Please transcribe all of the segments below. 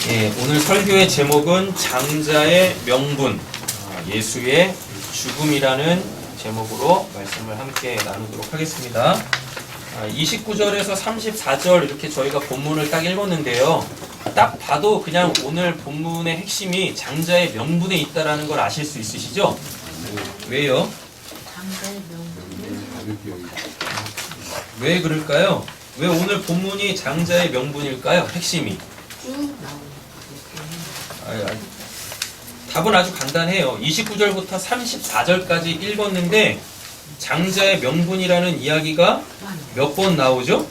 예, 오늘 설교의 제목은 장자의 명분, 예수의 죽음이라는 제목으로 말씀을 함께 나누도록 하겠습니다. 29절에서 34절 이렇게 저희가 본문을 딱 읽었는데요. 딱 봐도 그냥 오늘 본문의 핵심이 장자의 명분에 있다라는 걸 아실 수 있으시죠? 왜요? 장자의 명분. 왜 그럴까요? 왜 오늘 본문이 장자의 명분일까요? 핵심이. 쭉 나오는 답은 아주 간단해요. 29절부터 34절까지 읽었는데 장자의 명분이라는 이야기가 몇 번 나오죠?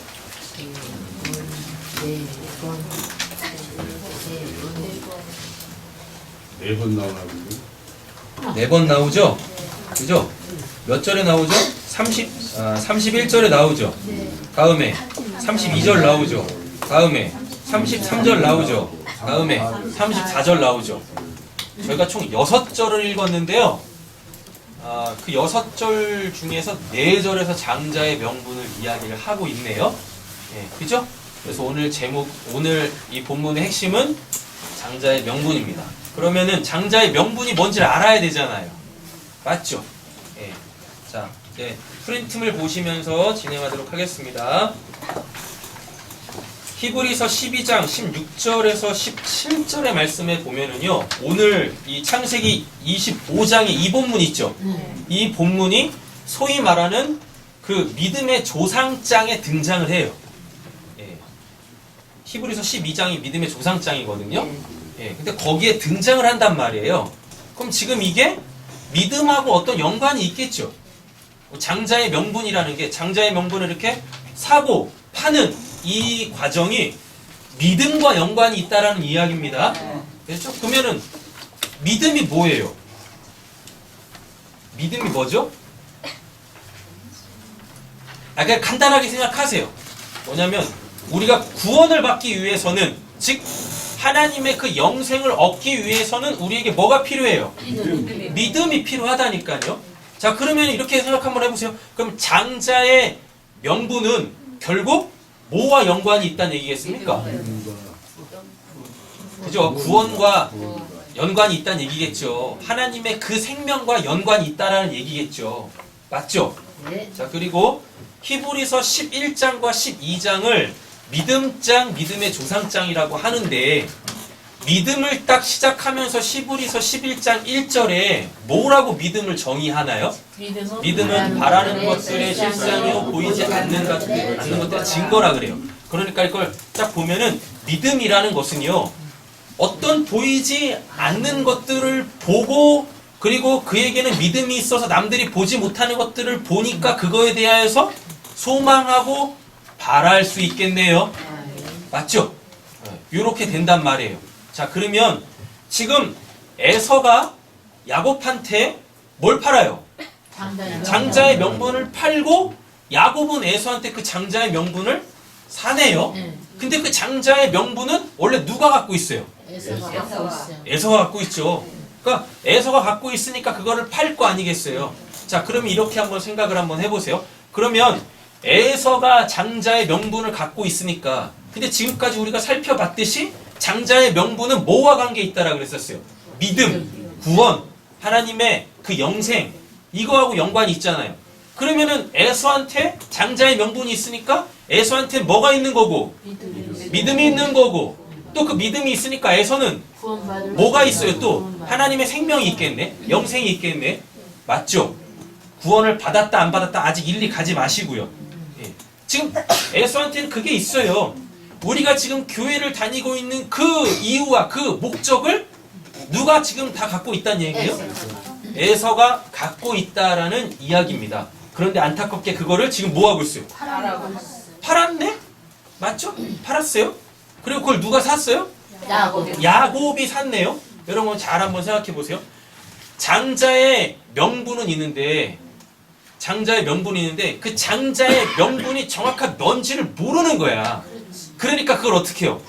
네 번 나오나군요. 4번 나오죠? 그죠? 몇 절에 나오죠? 31절에 나오죠? 다음에 32절 나오죠? 다음에 33절 나오죠? 다음에 34절 나오죠? 저희가 총 6절을 읽었는데요. 그 6절 중에서 4절에서 장자의 명분을 이야기를 하고 있네요. 예, 그죠? 그래서 오늘 이 본문의 핵심은 장자의 명분입니다. 그러면은 장자의 명분이 뭔지를 알아야 되잖아요. 맞죠? 예. 자, 이제 프린트물 보시면서 진행하도록 하겠습니다. 히브리서 12장 16절에서 17절의 말씀에 보면은요, 오늘 이 창세기 25장의 이 본문 있죠? 이 본문이 소위 말하는 그 믿음의 조상장에 등장을 해요. 예. 히브리서 12장이 믿음의 조상장이거든요. 예. 근데 거기에 등장을 한단 말이에요. 그럼 지금 이게 믿음하고 어떤 연관이 있겠죠? 장자의 명분이라는 게, 장자의 명분을 이렇게 사고 파는 이 과정이 믿음과 연관이 있다라는 이야기입니다. 그렇죠? 그러면은 믿음이 뭐예요? 믿음이 뭐죠? 그냥 간단하게 생각하세요. 뭐냐면 우리가 구원을 받기 위해서는, 즉 하나님의 그 영생을 얻기 위해서는 우리에게 뭐가 필요해요? 믿음이 필요하다니까요. 자, 그러면 이렇게 생각 한번 해보세요. 그럼 장자의 명분은 결국 뭐와 연관이 있다는 얘기겠습니까? 그죠? 구원과 연관이 있다는 얘기겠죠. 하나님의 그 생명과 연관이 있다는 얘기겠죠. 맞죠? 자, 그리고 히브리서 11장과 12장을 믿음장, 믿음의 조상장이라고 하는데, 믿음을 딱 시작하면서 히브리서 11장 1절에 뭐라고 믿음을 정의하나요? 믿음은 바라는 것들의 실상이요 보이지 않는 것들의 증거라 그래요. 그러니까 이걸 딱 보면은 믿음이라는 것은요, 어떤 보이지 않는 것들을 보고, 그리고 그에게는 믿음이 있어서 남들이 보지 못하는 것들을 보니까 그거에 대하여서 소망하고 바랄 수 있겠네요. 맞죠? 이렇게 된단 말이에요. 자, 그러면 지금 에서가 야곱한테 뭘 팔아요? 장자의 명분을 팔고, 야곱은 에서한테 그 장자의 명분을 사네요. 근데 그 장자의 명분은 원래 누가 갖고 있어요? 에서가 갖고 있죠. 그러니까 에서가 갖고 있으니까 그거를 팔 거 아니겠어요. 자, 그러면 이렇게 한번 생각을 한번 해보세요. 그러면 에서가 장자의 명분을 갖고 있으니까, 근데 지금까지 우리가 살펴봤듯이 장자의 명분은 뭐와 관계 있다라고 그랬었어요? 믿음, 구원, 하나님의 그 영생, 이거하고 연관이 있잖아요. 그러면은 에서한테 장자의 명분이 있으니까 에서한테 뭐가 있는 거고? 믿음이 있는 거고, 또 그 믿음이 있으니까 에서는 뭐가 있어요? 또 하나님의 생명이 있겠네? 영생이 있겠네? 맞죠? 구원을 받았다 안 받았다 아직 일리 가지 마시고요. 예. 지금 에서한테는 그게 있어요. 우리가 지금 교회를 다니고 있는 그 이유와 그 목적을 누가 지금 다 갖고 있다는 얘기예요? 에서가 갖고 있다라는 이야기입니다. 그런데 안타깝게 그거를 지금 뭐 하고 있어요? 팔았네? 맞죠? 팔았어요? 그리고 그걸 누가 샀어요? 야곱이 샀네요. 여러분 잘 한번 생각해 보세요. 장자의 명분은 있는데 그 장자의 명분이 정확한 뭔지를 모르는 거야. 그러니까 그걸 어떻게 해요?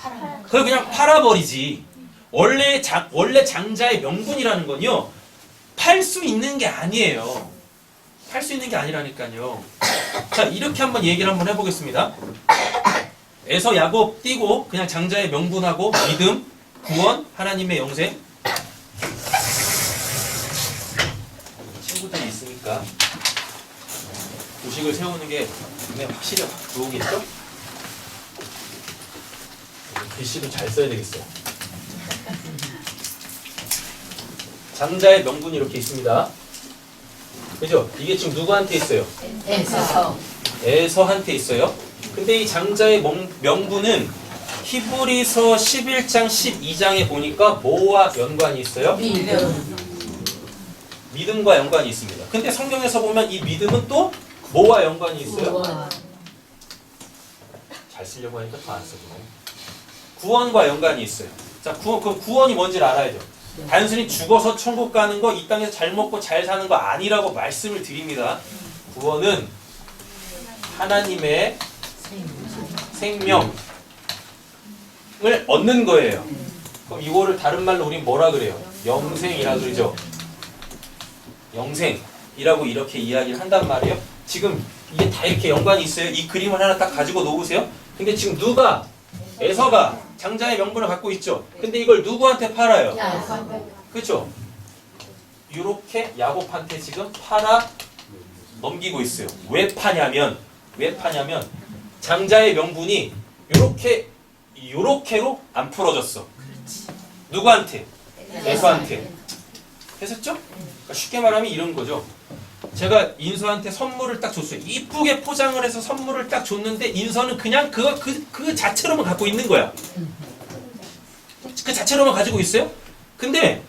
그걸 그냥 팔아버리지. 원래 장자의 명분이라는 건요, 팔 수 있는 게 아니에요. 팔 수 있는 게 아니라니까요. 자, 이렇게 한번 얘기를 한번 해보겠습니다. 에서 야곱 띄고 그냥 장자의 명분하고 믿음, 구원, 하나님의 영생. 친구들이 있으니까 도식을 세우는 게 눈에 확실히 들어오겠죠? 글씨를 잘 써야 되겠어요. 장자의 명분이 이렇게 있습니다. 그죠? 이게 지금 누구한테 있어요? 에서. 에서한테 있어요. 근데 이 장자의 명분은 히브리서 11장 12장에 보니까 뭐와 연관이 있어요? 믿음과 연관이 있습니다. 근데 성경에서 보면 이 믿음은 또 뭐와 연관이 있어요? 잘 쓰려고 하니까 더 안 써지네. 구원과 연관이 있어요. 자, 그럼 구원이 뭔지를 알아야죠. 단순히 죽어서 천국 가는 거, 이 땅에서 잘 먹고 잘 사는 거 아니라고 말씀을 드립니다. 구원은 하나님의 생명을 얻는 거예요. 그럼 이거를 다른 말로 우린 뭐라 그래요? 영생이라 그러죠. 영생이라고 이렇게 이야기를 한단 말이에요. 지금 이게 다 이렇게 연관이 있어요. 이 그림을 하나 딱 가지고 놓으세요. 근데 지금 누가? 에서가 장자의 명분을 갖고 있죠. 근데 이걸 누구한테 팔아요? 그렇죠? 이렇게 야곱한테 지금 팔아 넘기고 있어요. 왜 파냐면 장자의 명분이 요렇게로 안 풀어졌어. 누구한테? 에서한테. 했었죠? 그러니까 쉽게 말하면 이런 거죠. 제가 인서한테 선물을 딱 줬어요. 이쁘게 포장을 해서 선물을 딱 줬는데 인서는 그냥 그 자체로만 갖고 있는 거야. 그 자체로만 가지고 있어요. 근데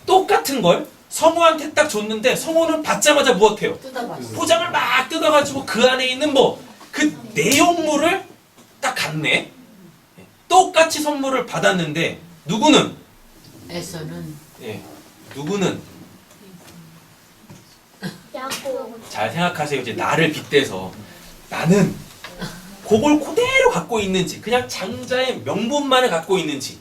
똑같은 걸 성우한테 딱 줬는데 성우는 받자마자 무엇해요? 포장을 막 뜯어가지고 그 안에 있는 그 내용물을 딱 갖네. 똑같이 선물을 받았는데 누구는? 에서는. 예, 누구는? 잘 생각하세요. 이제 나를 빗대서 나는 그걸 그대로 갖고 있는지, 그냥 장자의 명분만을 갖고 있는지,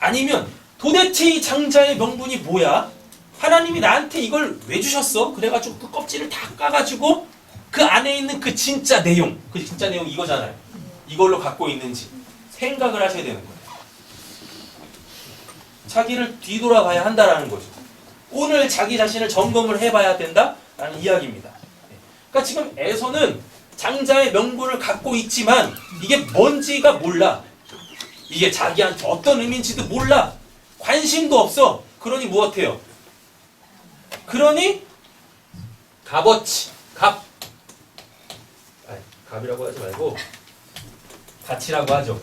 아니면 도대체 이 장자의 명분이 뭐야? 하나님이 나한테 이걸 왜 주셨어? 그래가지고 그 껍질을 다 까가지고 그 안에 있는 그 진짜 내용, 그 진짜 내용 이거잖아요. 이걸로 갖고 있는지 생각을 하셔야 되는 거예요. 자기를 뒤돌아봐야 한다라는 거죠. 오늘 자기 자신을 점검을 해봐야 된다라는 이야기입니다. 그러니까 지금 에서는 장자의 명분을 갖고 있지만 이게 뭔지가 몰라. 이게 자기한테 어떤 의미인지도 몰라. 관심도 없어. 그러니 무엇해요? 그러니 값어치, 값이라고 하지 말고 가치라고 하죠.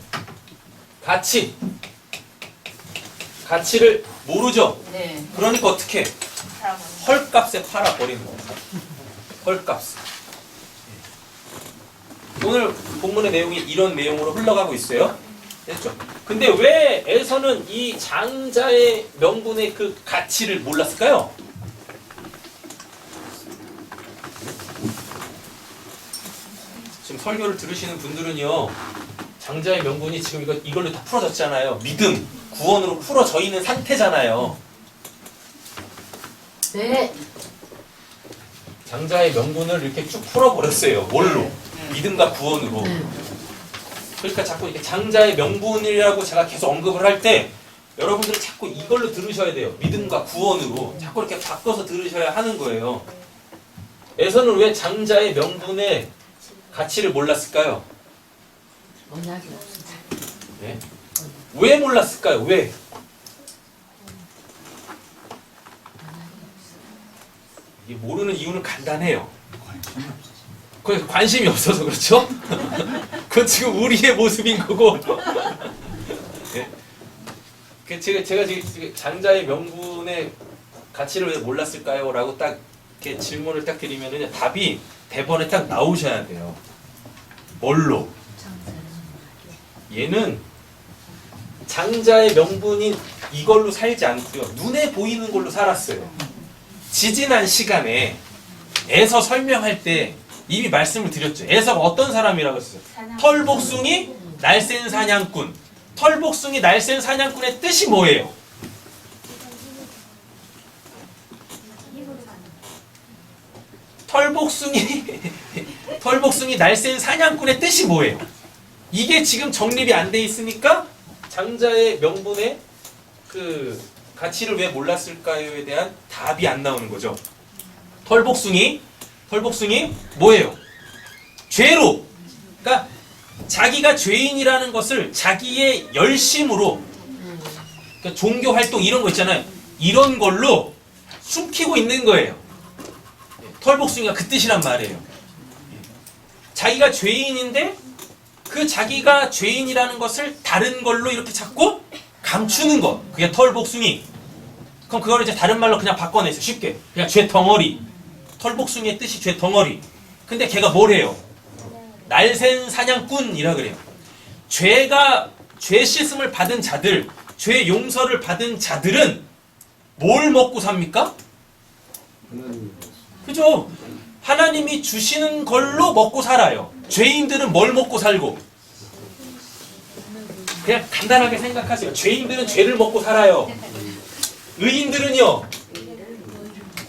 가치를 모르죠. 네. 그러니까 어떻게? 헐값에 팔아버리는 거예요. 헐값에. 오늘 본문의 내용이 이런 내용으로 흘러가고 있어요. 됐죠? 근데 왜 에서는 이 장자의 명분의 그 가치를 몰랐을까요? 지금 설교를 들으시는 분들은요, 장자의 명분이 지금 이걸로 다 풀어졌잖아요. 믿음, 구원으로 풀어져 있는 상태잖아요. 네. 장자의 명분을 이렇게 쭉 풀어버렸어요. 뭘로? 믿음과 구원으로. 그러니까 자꾸 이렇게 장자의 명분이라고 제가 계속 언급을 할 때 여러분들은 자꾸 이걸로 들으셔야 돼요. 믿음과 구원으로. 자꾸 이렇게 바꿔서 들으셔야 하는 거예요. 에서는 왜 장자의 명분의 가치를 몰랐을까요? 언약이 없어. 네? 왜 몰랐을까요? 왜? 이게 모르는 이유는 간단해요. 관심이 없어서 그렇죠? 그건 지금 우리의 모습인 거고. 네? 제가 지금 장자의 명분의 가치를 왜 몰랐을까요? 라고 딱 이렇게 질문을 딱 드리면은 답이 대본에 딱 나오셔야 돼요. 뭘로? 얘는 장자의 명분인 이걸로 살지 않고요. 눈에 보이는 걸로 살았어요. 지지난 시간에 에서 설명할 때 이미 말씀을 드렸죠. 에서가 어떤 사람이라고 했어요? 털복숭이 날쌘 사냥꾼. 털복숭이 날쌘 사냥꾼의 뜻이 뭐예요? 털복숭이 날쌘 사냥꾼의 뜻이 뭐예요? 이게 지금 정립이 안 돼 있으니까 장자의 명분의 그 가치를 왜 몰랐을까요에 대한 답이 안 나오는 거죠. 털복숭이 뭐예요? 죄로. 그러니까 자기가 죄인이라는 것을 자기의 열심으로, 그러니까 종교 활동 이런 거 있잖아요. 이런 걸로 숨기고 있는 거예요. 털복숭이가 그 뜻이란 말이에요. 자기가 죄인인데 그 자기가 죄인이라는 것을 다른 걸로 이렇게 자꾸 감추는 것. 그게 털복숭이. 그럼 그걸 이제 다른 말로 그냥 바꿔내세요. 쉽게. 그냥 죄 덩어리. 털복숭이의 뜻이 죄 덩어리. 근데 걔가 뭘 해요? 날쌘 사냥꾼이라 그래요. 죄 씻음을 받은 자들, 죄 용서를 받은 자들은 뭘 먹고 삽니까? 그죠? 하나님이 주시는 걸로 먹고 살아요. 죄인들은 뭘 먹고 살고? 그냥 간단하게 생각하세요. 죄인들은 죄를 먹고 살아요. 의인들은요,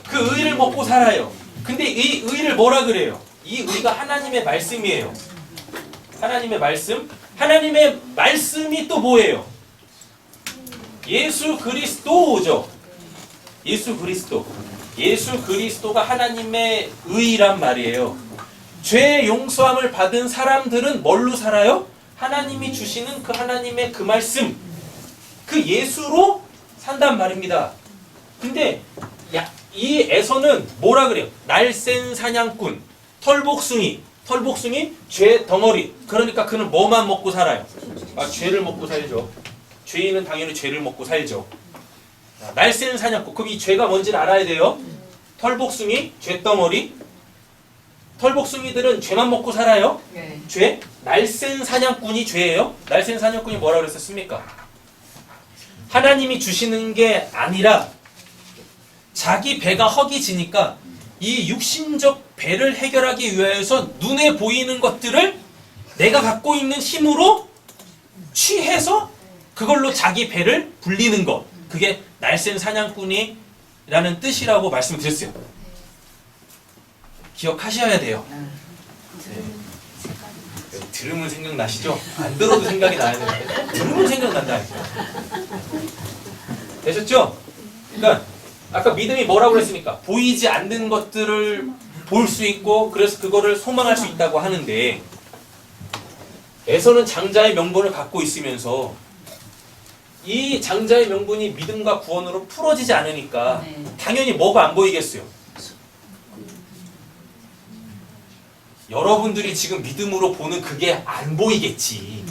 그 의를 먹고 살아요. 근데 이 의를 뭐라 그래요? 이 의가 하나님의 말씀이에요. 하나님의 말씀. 하나님의 말씀이 또 뭐예요? 예수 그리스도죠. 예수 그리스도. 예수 그리스도가 하나님의 의란 말이에요. 죄 용서함을 받은 사람들은 뭘로 살아요? 하나님이 주시는 그 하나님의 그 말씀, 그 예수로 산단 말입니다. 근데 이 에서는 뭐라 그래요? 날쌘 사냥꾼, 털복숭이, 죄 덩어리. 그러니까 그는 뭐만 먹고 살아요? 죄를 먹고 살죠. 죄인은 당연히 죄를 먹고 살죠. 날쌘 사냥꾼. 그럼 이 죄가 뭔지를 알아야 돼요. 털복숭이, 죄 덩어리. 털복숭이들은 죄만 먹고 살아요. 네. 죄. 날쌘 사냥꾼이 죄예요. 날쌘 사냥꾼이 뭐라 그랬었습니까? 하나님이 주시는 게 아니라 자기 배가 허기지니까 이 육신적 배를 해결하기 위해서 눈에 보이는 것들을 내가 갖고 있는 힘으로 취해서 그걸로 자기 배를 불리는 것. 그게 날쌘 사냥꾼이라는 뜻이라고 말씀드렸어요. 기억하셔야 돼요. 네. 들으면 생각나시죠? 안 들어도 생각이 나야 되는데 들으면 생각난다니까. 되셨죠? 그러니까 아까 믿음이 뭐라고 그랬습니까? 보이지 않는 것들을 볼 수 있고 그래서 그거를 소망할 수 있다고 하는데 에서는 장자의 명분을 갖고 있으면서 이 장자의 명분이 믿음과 구원으로 풀어지지 않으니까 당연히 뭐가 안 보이겠어요? 여러분들이 지금 믿음으로 보는 그게 안 보이겠지.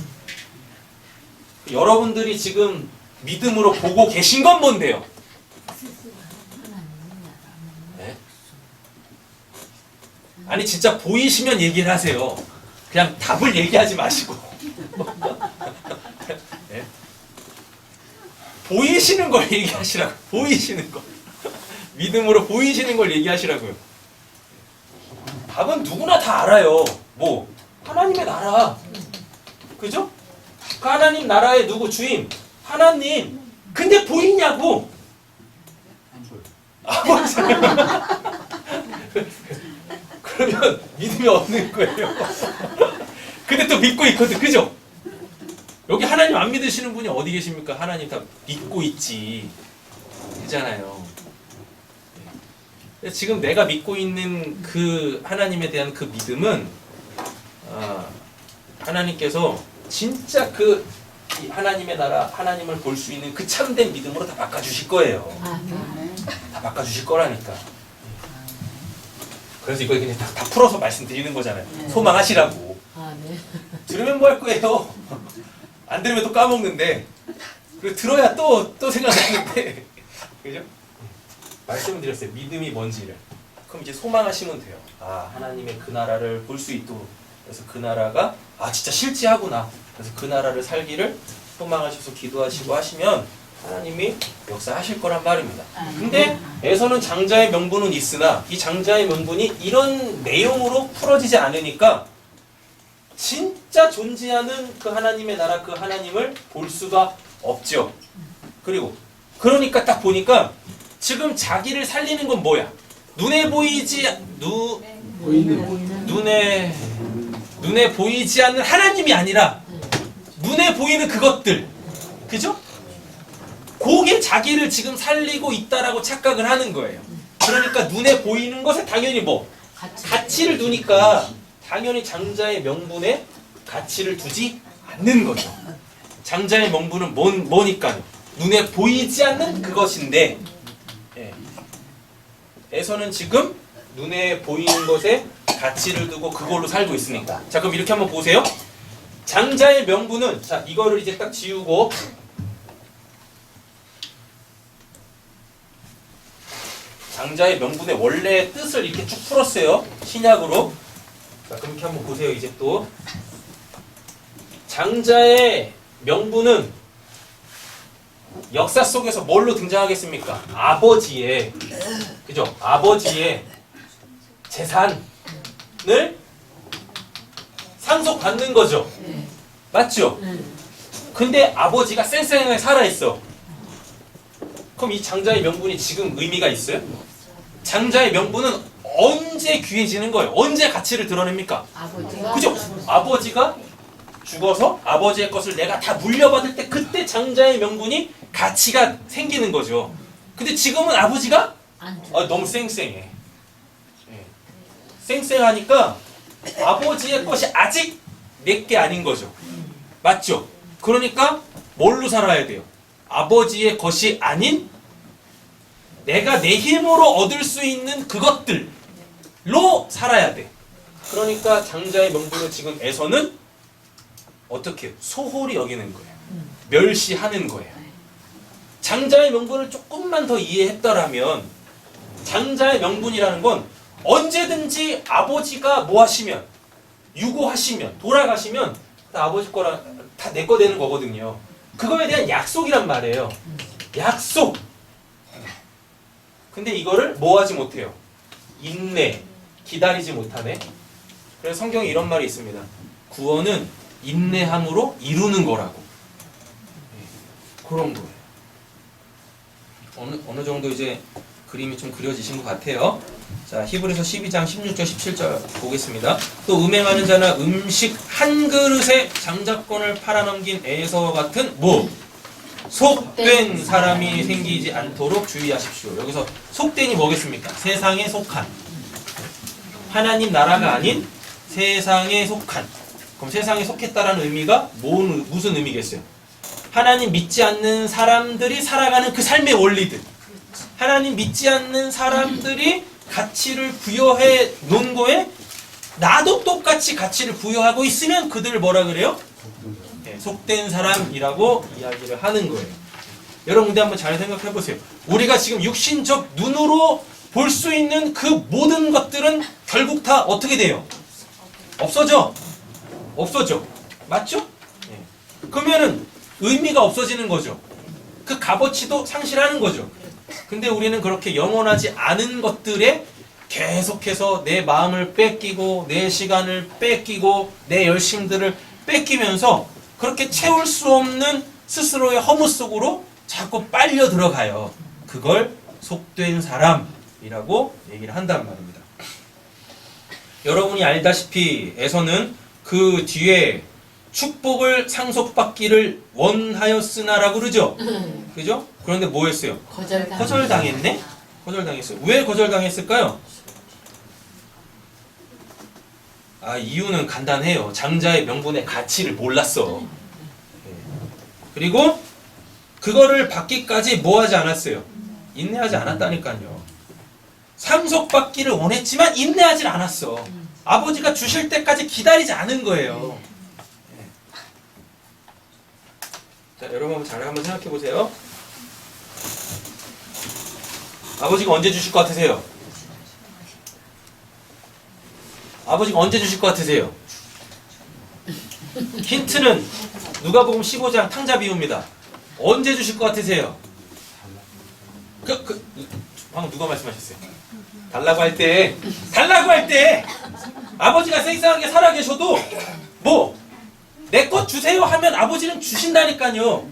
여러분들이 지금 믿음으로 보고 계신 건 뭔데요? 네? 아니 진짜 보이시면 얘기를 하세요. 그냥 답을 얘기하지 마시고. 네? 보이시는 걸 얘기하시라고. 보이시는 거. 믿음으로 보이시는 걸 얘기하시라고요. 답은 누구나 다 알아요. 뭐 하나님의 나라. 그죠? 그 하나님 나라의 누구 주인? 하나님. 근데 보이냐고? 안 보여요. 그러면 믿음이 없는 거예요. 근데 또 믿고 있거든. 그죠? 여기 하나님 안 믿으시는 분이 어디 계십니까? 하나님 다 믿고 있지. 그잖아요. 지금 내가 믿고 있는 그 하나님에 대한 그 믿음은 하나님께서 진짜 그 이 하나님의 나라, 하나님을 볼 수 있는 그 참된 믿음으로 다 바꿔주실 거예요. 다 바꿔주실 거라니까. 그래서 이걸 그냥 다 풀어서 말씀드리는 거잖아요. 소망하시라고. 들으면 뭐 할 거예요? 안 들으면 또 까먹는데. 그리고 들어야 또 생각나는데. 그죠? 말씀을 드렸어요. 믿음이 뭔지를. 그럼 이제 소망하시면 돼요. 하나님의 그 나라를 볼 수 있도록. 그래서 그 나라가 진짜 실제하구나. 그래서 그 나라를 살기를 소망하셔서 기도하시고 하시면 하나님이 역사하실 거란 말입니다. 근데 에서는 장자의 명분은 있으나 이 장자의 명분이 이런 내용으로 풀어지지 않으니까 진짜 존재하는 그 하나님의 나라, 그 하나님을 볼 수가 없죠. 그러니까 딱 보니까 지금 자기를 살리는 건 뭐야? 눈에 보이지 눈에 보이지 않는 하나님이 아니라 눈에 보이는 그것들. 그죠? 그게 자기를 지금 살리고 있다라고 착각을 하는 거예요. 그러니까 눈에 보이는 것에 당연히 뭐 가치를 두니까 당연히 장자의 명분에 가치를 두지 않는 거죠. 장자의 명분은 뭐니까요? 눈에 보이지 않는 그것인데, 예. 에서는 지금 눈에 보이는 것에 가치를 두고 그걸로 살고 있으니까. 자, 그럼 이렇게 한번 보세요. 장자의 명분은, 자, 이거를 이제 딱 지우고, 장자의 명분의 원래 뜻을 이렇게 쭉 풀었어요. 신약으로. 자, 그럼 이렇게 한번 보세요. 이제 또. 장자의 명분은 역사 속에서 뭘로 등장하겠습니까? 아버지의, 그죠? 아버지의 재산을 상속받는 거죠. 맞죠? 근데 아버지가 쌩쌩하게 살아있어. 그럼 이 장자의 명분이 지금 의미가 있어요? 장자의 명분은 언제 귀해지는 거예요? 언제 가치를 드러냅니까? 아버지가 그죠? 아버지가 죽어서 아버지의 것을 내가 다 물려받을 때 그때 장자의 명분이 가치가 생기는 거죠. 근데 지금은 아버지가 안 줘. 너무 쌩쌩해. 예. 쌩쌩하니까 아버지의 것이 아직 내게 아닌 거죠. 맞죠? 그러니까 뭘로 살아야 돼요? 아버지의 것이 아닌 내가 내 힘으로 얻을 수 있는 그것들로 살아야 돼. 그러니까 장자의 명분을 지금 에서는 어떻게 소홀히 여기는 거예요. 멸시하는 거예요. 장자의 명분을 조금만 더 이해했더라면 장자의 명분이라는 건 언제든지 아버지가 뭐 하시면 유고하시면 돌아가시면 다 아버지 거라 다 내 거 되는 거거든요. 그거에 대한 약속이란 말이에요. 약속. 근데 이거를 뭐 하지 못해요? 인내, 기다리지 못하네. 그래서 성경에 이런 말이 있습니다. 구원은 인내함으로 이루는 거라고. 그런 거예요. 어느 정도 이제 그림이 좀 그려지신 것 같아요. 자, 히브리서 12장 16절 17절 보겠습니다. 또 음행하는 자나 음식 한 그릇에 장자권을 팔아넘긴 에서와 같은 뭐? 속된 사람이 생기지 않도록 주의하십시오. 여기서 속된이 뭐겠습니까? 세상에 속한. 하나님 나라가 아닌 세상에 속한. 그럼 세상에 속했다라는 의미가 무슨 의미겠어요? 하나님 믿지 않는 사람들이 살아가는 그 삶의 원리들. 하나님 믿지 않는 사람들이 가치를 부여해 놓은 거에 나도 똑같이 가치를 부여하고 있으면 그들을 뭐라 그래요? 네, 속된 사람이라고 이야기를 하는 거예요. 여러분 근데 한번 잘 생각해 보세요. 우리가 지금 육신적 눈으로 볼 수 있는 그 모든 것들은 결국 다 어떻게 돼요? 없어져. 없어져. 맞죠? 네. 그러면은 의미가 없어지는 거죠. 그 값어치도 상실하는 거죠. 근데 우리는 그렇게 영원하지 않은 것들에 계속해서 내 마음을 뺏기고 내 시간을 뺏기고 내 열심들을 뺏기면서 그렇게 채울 수 없는 스스로의 허무 속으로 자꾸 빨려 들어가요. 그걸 속된 사람이라고 얘기를 한단 말입니다. 여러분이 알다시피 에서는 그 뒤에 축복을 상속받기를 원하였으나라고 그러죠? 그죠? 그런데 뭐 했어요? 거절당했네? 거절당했어요. 왜 거절당했을까요? 이유는 간단해요. 장자의 명분의 가치를 몰랐어. 그리고 그거를 받기까지 뭐 하지 않았어요? 인내하지 않았다니까요. 상속받기를 원했지만 인내하지 않았어. 아버지가 주실 때까지 기다리지 않은 거예요. 자, 여러분 잘 한번 생각해 보세요. 아버지가 언제 주실 것 같으세요? 아버지가 언제 주실 것 같으세요? 힌트는 누가복음 15장 탕자 비유입니다. 언제 주실 것 같으세요? 방금 누가 말씀하셨어요? 달라고 할 때 아버지가 쌩쌩하게 살아계셔도 뭐 내 것 주세요 하면 아버지는 주신다니까요.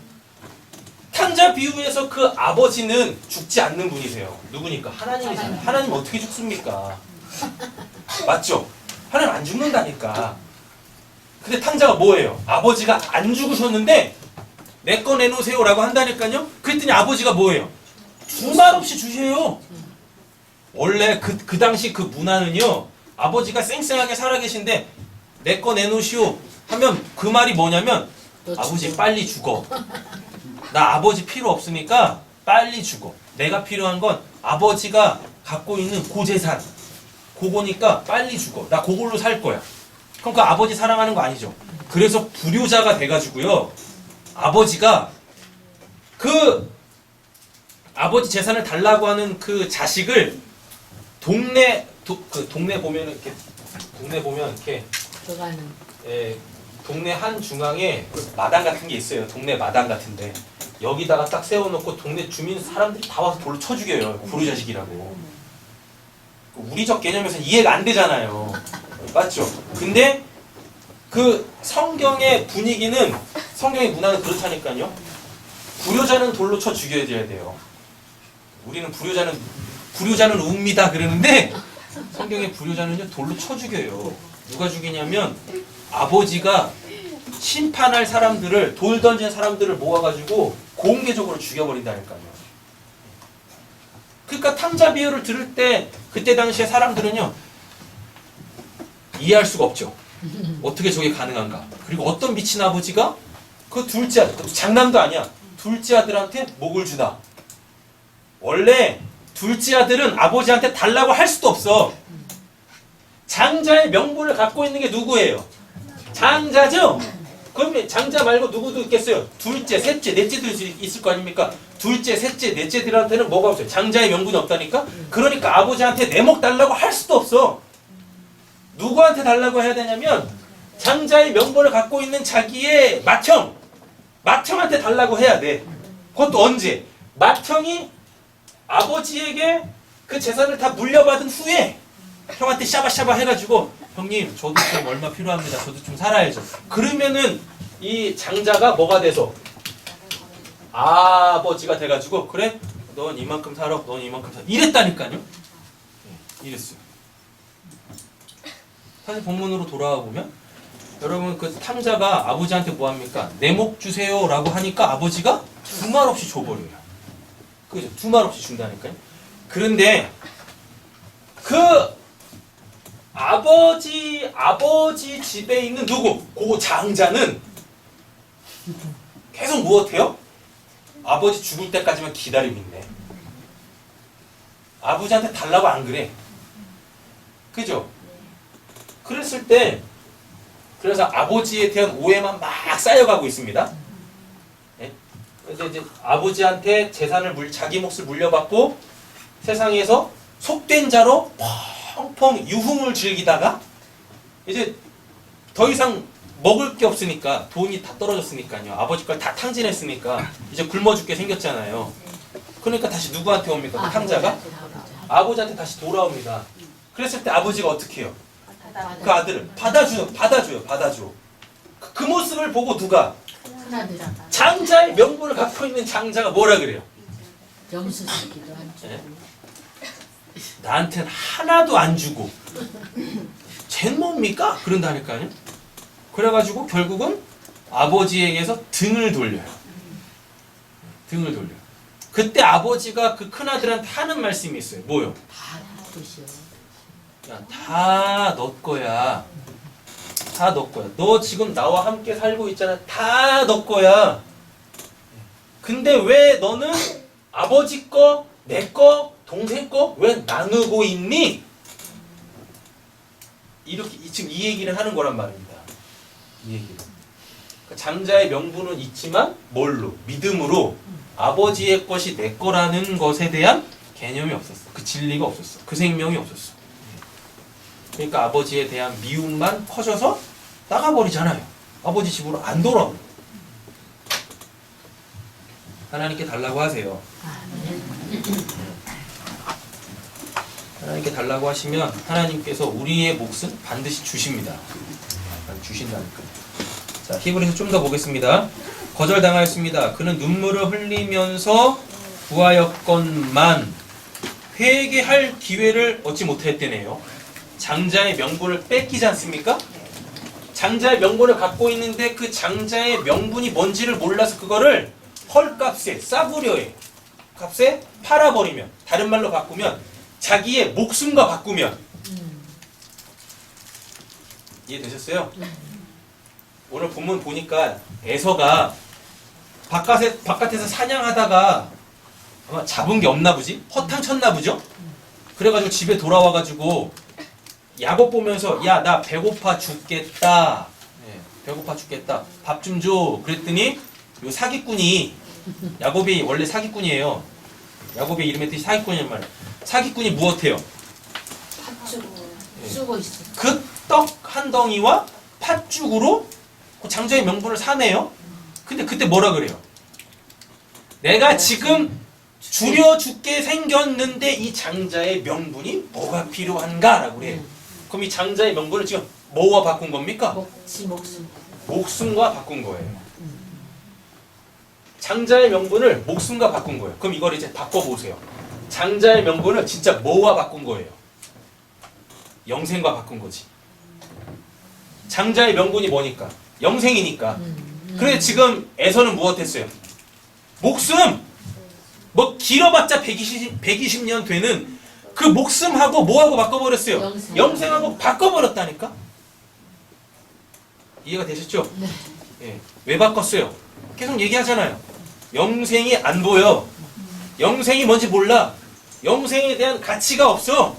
탕자 비유에서 그 아버지는 죽지 않는 분이세요. 누구니까? 하나님이잖아요. 하나님 어떻게 죽습니까? 맞죠? 하나님 안 죽는다니까. 근데 탕자가 뭐예요? 아버지가 안 죽으셨는데 내 거 내놓으세요라고 한다니까요. 그랬더니 아버지가 뭐예요? 두말 없이 주셔요. 원래 그 당시 그 문화는요, 아버지가 쌩쌩하게 살아계신데 내 거 내놓으시오 하면 그 말이 뭐냐면 아버지 빨리 죽어. 나 아버지 필요 없으니까 빨리 죽어. 내가 필요한 건 아버지가 갖고 있는 고재산, 그거니까 빨리 죽어. 나 그걸로 살 거야. 그럼 그 아버지 사랑하는 거 아니죠. 그래서 불효자가 돼가지고요, 아버지가 그 아버지 재산을 달라고 하는 그 자식을 동네 보면 이렇게 들어가는 동네 한 중앙에 마당 같은 게 있어요. 동네 마당 같은데 여기다가 딱 세워놓고 동네 주민 사람들이 다 와서 돌로 쳐 죽여요. 불효자식이라고. 우리적 개념에서는 이해가 안 되잖아요. 맞죠? 근데 그 성경의 분위기는, 성경의 문화는 그렇다니까요. 불효자는 돌로 쳐 죽여야 돼요. 우리는 불효자는 웁니다 그러는데 성경의 불효자는요 돌로 쳐 죽여요. 누가 죽이냐면 아버지가 심판할 사람들을, 돌 던진 사람들을 모아가지고 공개적으로 죽여버린다니까요. 그러니까 탕자 비유를 들을 때 그때 당시에 사람들은요 이해할 수가 없죠. 어떻게 저게 가능한가. 그리고 어떤 미친 아버지가 그 둘째 아들, 그것도 장난도 아니야, 둘째 아들한테 목을 주다. 원래 둘째 아들은 아버지한테 달라고 할 수도 없어. 장자의 명분을 갖고 있는 게 누구예요? 장자죠? 그럼 장자 말고 누구도 있겠어요? 둘째, 셋째, 넷째도 있을 거 아닙니까? 둘째, 셋째, 넷째들한테는 뭐가 없어요? 장자의 명분이 없다니까? 그러니까 아버지한테 내목 달라고 할 수도 없어. 누구한테 달라고 해야 되냐면 장자의 명분을 갖고 있는 자기의 맏형한테 달라고 해야 돼. 그것도 언제? 맏형이 아버지에게 그 재산을 다 물려받은 후에 형한테 샤바샤바 해가지고 형님 저도 좀 얼마 필요합니다. 저도 좀 살아야죠. 그러면은 이 장자가 뭐가 돼서 아버지가 돼가지고 그래? 넌 이만큼 살아. 넌 이만큼 살아. 이랬다니까요. 이랬어요. 사실 본문으로 돌아와 보면 여러분 그 탕자가 아버지한테 뭐합니까? 내 목 주세요 라고 하니까 아버지가 두 말 없이 줘버려요. 그죠? 두 말 없이 준다니까요. 그런데 그 아버지 집에 있는 누구? 그 장자는 계속 무엇해요? 아버지 죽을 때까지만 기다리고 있네. 아버지한테 달라고 안 그래. 그죠? 그랬을 때 그래서 아버지에 대한 오해만 막 쌓여가고 있습니다. 예? 그래서 이제 아버지한테 재산을 자기 몫을 물려받고 세상에서 속된 자로 펑펑 유흥을 즐기다가 이제 더 이상 먹을 게 없으니까 돈이 다 떨어졌으니까요. 아버지 걸 다 탕진했으니까 이제 굶어 죽게 생겼잖아요. 그러니까 다시 누구한테 옵니까? 그 탕자가? 아버지한테 다시 돌아옵니다. 그랬을 때 아버지가 어떻게 해요? 그 아들을 받아줘. 그 모습을 보고 누가? 장자의 명분을 갖고 있는 장자가 뭐라 그래요? 염수시키도 안 주고. 나한테는 하나도 안 주고 쟨 뭡니까? 그런다니까요. 그래가지고 결국은 아버지에게서 등을 돌려요. 그때 아버지가 그 큰아들한테 하는 말씀이 있어요. 뭐요? 다 뜻이요. 야, 다 너 거야. 다 너 거야. 너 지금 나와 함께 살고 있잖아. 다 너 거야. 근데 왜 너는 아버지 거, 내 거, 동생 거 왜 나누고 있니? 이렇게 지금 이 얘기를 하는 거란 말입니다. 이 얘기를. 그러니까 장자의 명분은 있지만 뭘로? 믿음으로 아버지의 것이 내 거라는 것에 대한 개념이 없었어. 그 진리가 없었어. 그 생명이 없었어. 그러니까 아버지에 대한 미움만 커져서 나가버리잖아요. 아버지 집으로 안 돌아오고. 하나님께 달라고 하세요. 하나님께 달라고 하시면 하나님께서 우리의 몫은 반드시 주십니다. 주신다니까요. 자, 히브리서 좀 더 보겠습니다. 거절당하였습니다. 그는 눈물을 흘리면서 구하였건만 회개할 기회를 얻지 못했대네요. 장자의 명분을 뺏기지 않습니까? 장자의 명분을 갖고 있는데 그 장자의 명분이 뭔지를 몰라서 그거를 헐값에 싸구려의 값에 팔아버리면, 다른 말로 바꾸면 자기의 목숨과 바꾸면. 이해되셨어요? 오늘 본문 보니까 에서가 바깥에서 사냥하다가 아마 잡은 게 없나 보지? 허탕 쳤나 보죠? 그래가지고 집에 돌아와가지고 야곱 보면서 야, 나 배고파 죽겠다. 네, 배고파 죽겠다. 밥 좀 줘. 그랬더니 요 사기꾼이, 야곱이 원래 사기꾼이에요. 야곱의 이름의 뜻이 사기꾼이란 말이에요. 사기꾼이 무엇해요? 팥죽 쓰고 있어. 그 떡 한 덩이와 팥죽으로 그 장자의 명분을 사네요. 근데 그때 뭐라 그래요? 내가 지금 줄여 죽게 생겼는데 이 장자의 명분이 뭐가 필요한가? 라고 그래요. 그럼 이 장자의 명분을 지금 뭐와 바꾼 겁니까? 목숨. 목숨과 바꾼 거예요. 장자의 명분을 목숨과 바꾼 거예요. 그럼 이걸 이제 바꿔보세요. 장자의 명분을 진짜 뭐와 바꾼 거예요? 영생과 바꾼 거지. 장자의 명분이 뭐니까? 영생이니까. 그래 지금 에서는 무엇했어요? 목숨! 뭐 길어봤자 120년 되는 그 목숨하고 뭐하고 바꿔버렸어요? 영생하고 바꿔버렸다니까? 이해가 되셨죠? 네. 예. 왜 바꿨어요? 계속 얘기하잖아요. 영생이 안 보여. 영생이 뭔지 몰라. 영생에 대한 가치가 없어.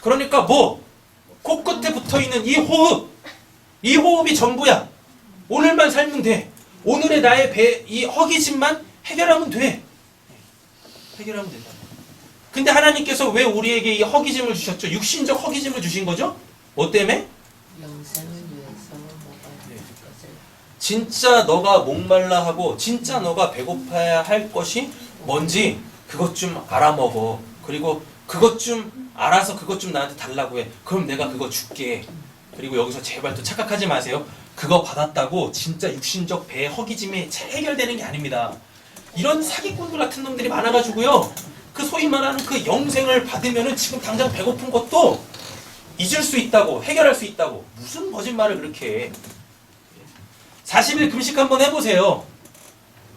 그러니까 뭐? 코끝에 붙어있는 이 호흡. 이 호흡이 전부야. 오늘만 살면 돼. 오늘의 나의 이 허기짐만 해결하면 돼. 해결하면 된다. 근데 하나님께서 왜 우리에게 이 허기짐을 주셨죠? 육신적 허기짐을 주신 거죠? 뭐 때문에? 영생을 위해서 먹어야 될 것을. 진짜 너가 목말라 하고 진짜 너가 배고파야 할 것이 뭔지 그것 좀 알아먹어. 그리고 그것 좀 알아서 그것 좀 나한테 달라고 해. 그럼 내가 그거 줄게. 그리고 여기서 제발 또 착각하지 마세요. 그거 받았다고 진짜 육신적 배 허기짐이 해결되는 게 아닙니다. 이런 사기꾼들 같은 놈들이 많아가지고요. 그 소위 말하는 그 영생을 받으면은 지금 당장 배고픈 것도 잊을 수 있다고, 해결할 수 있다고. 무슨 거짓말을 그렇게 해. 40일 금식 한번 해보세요.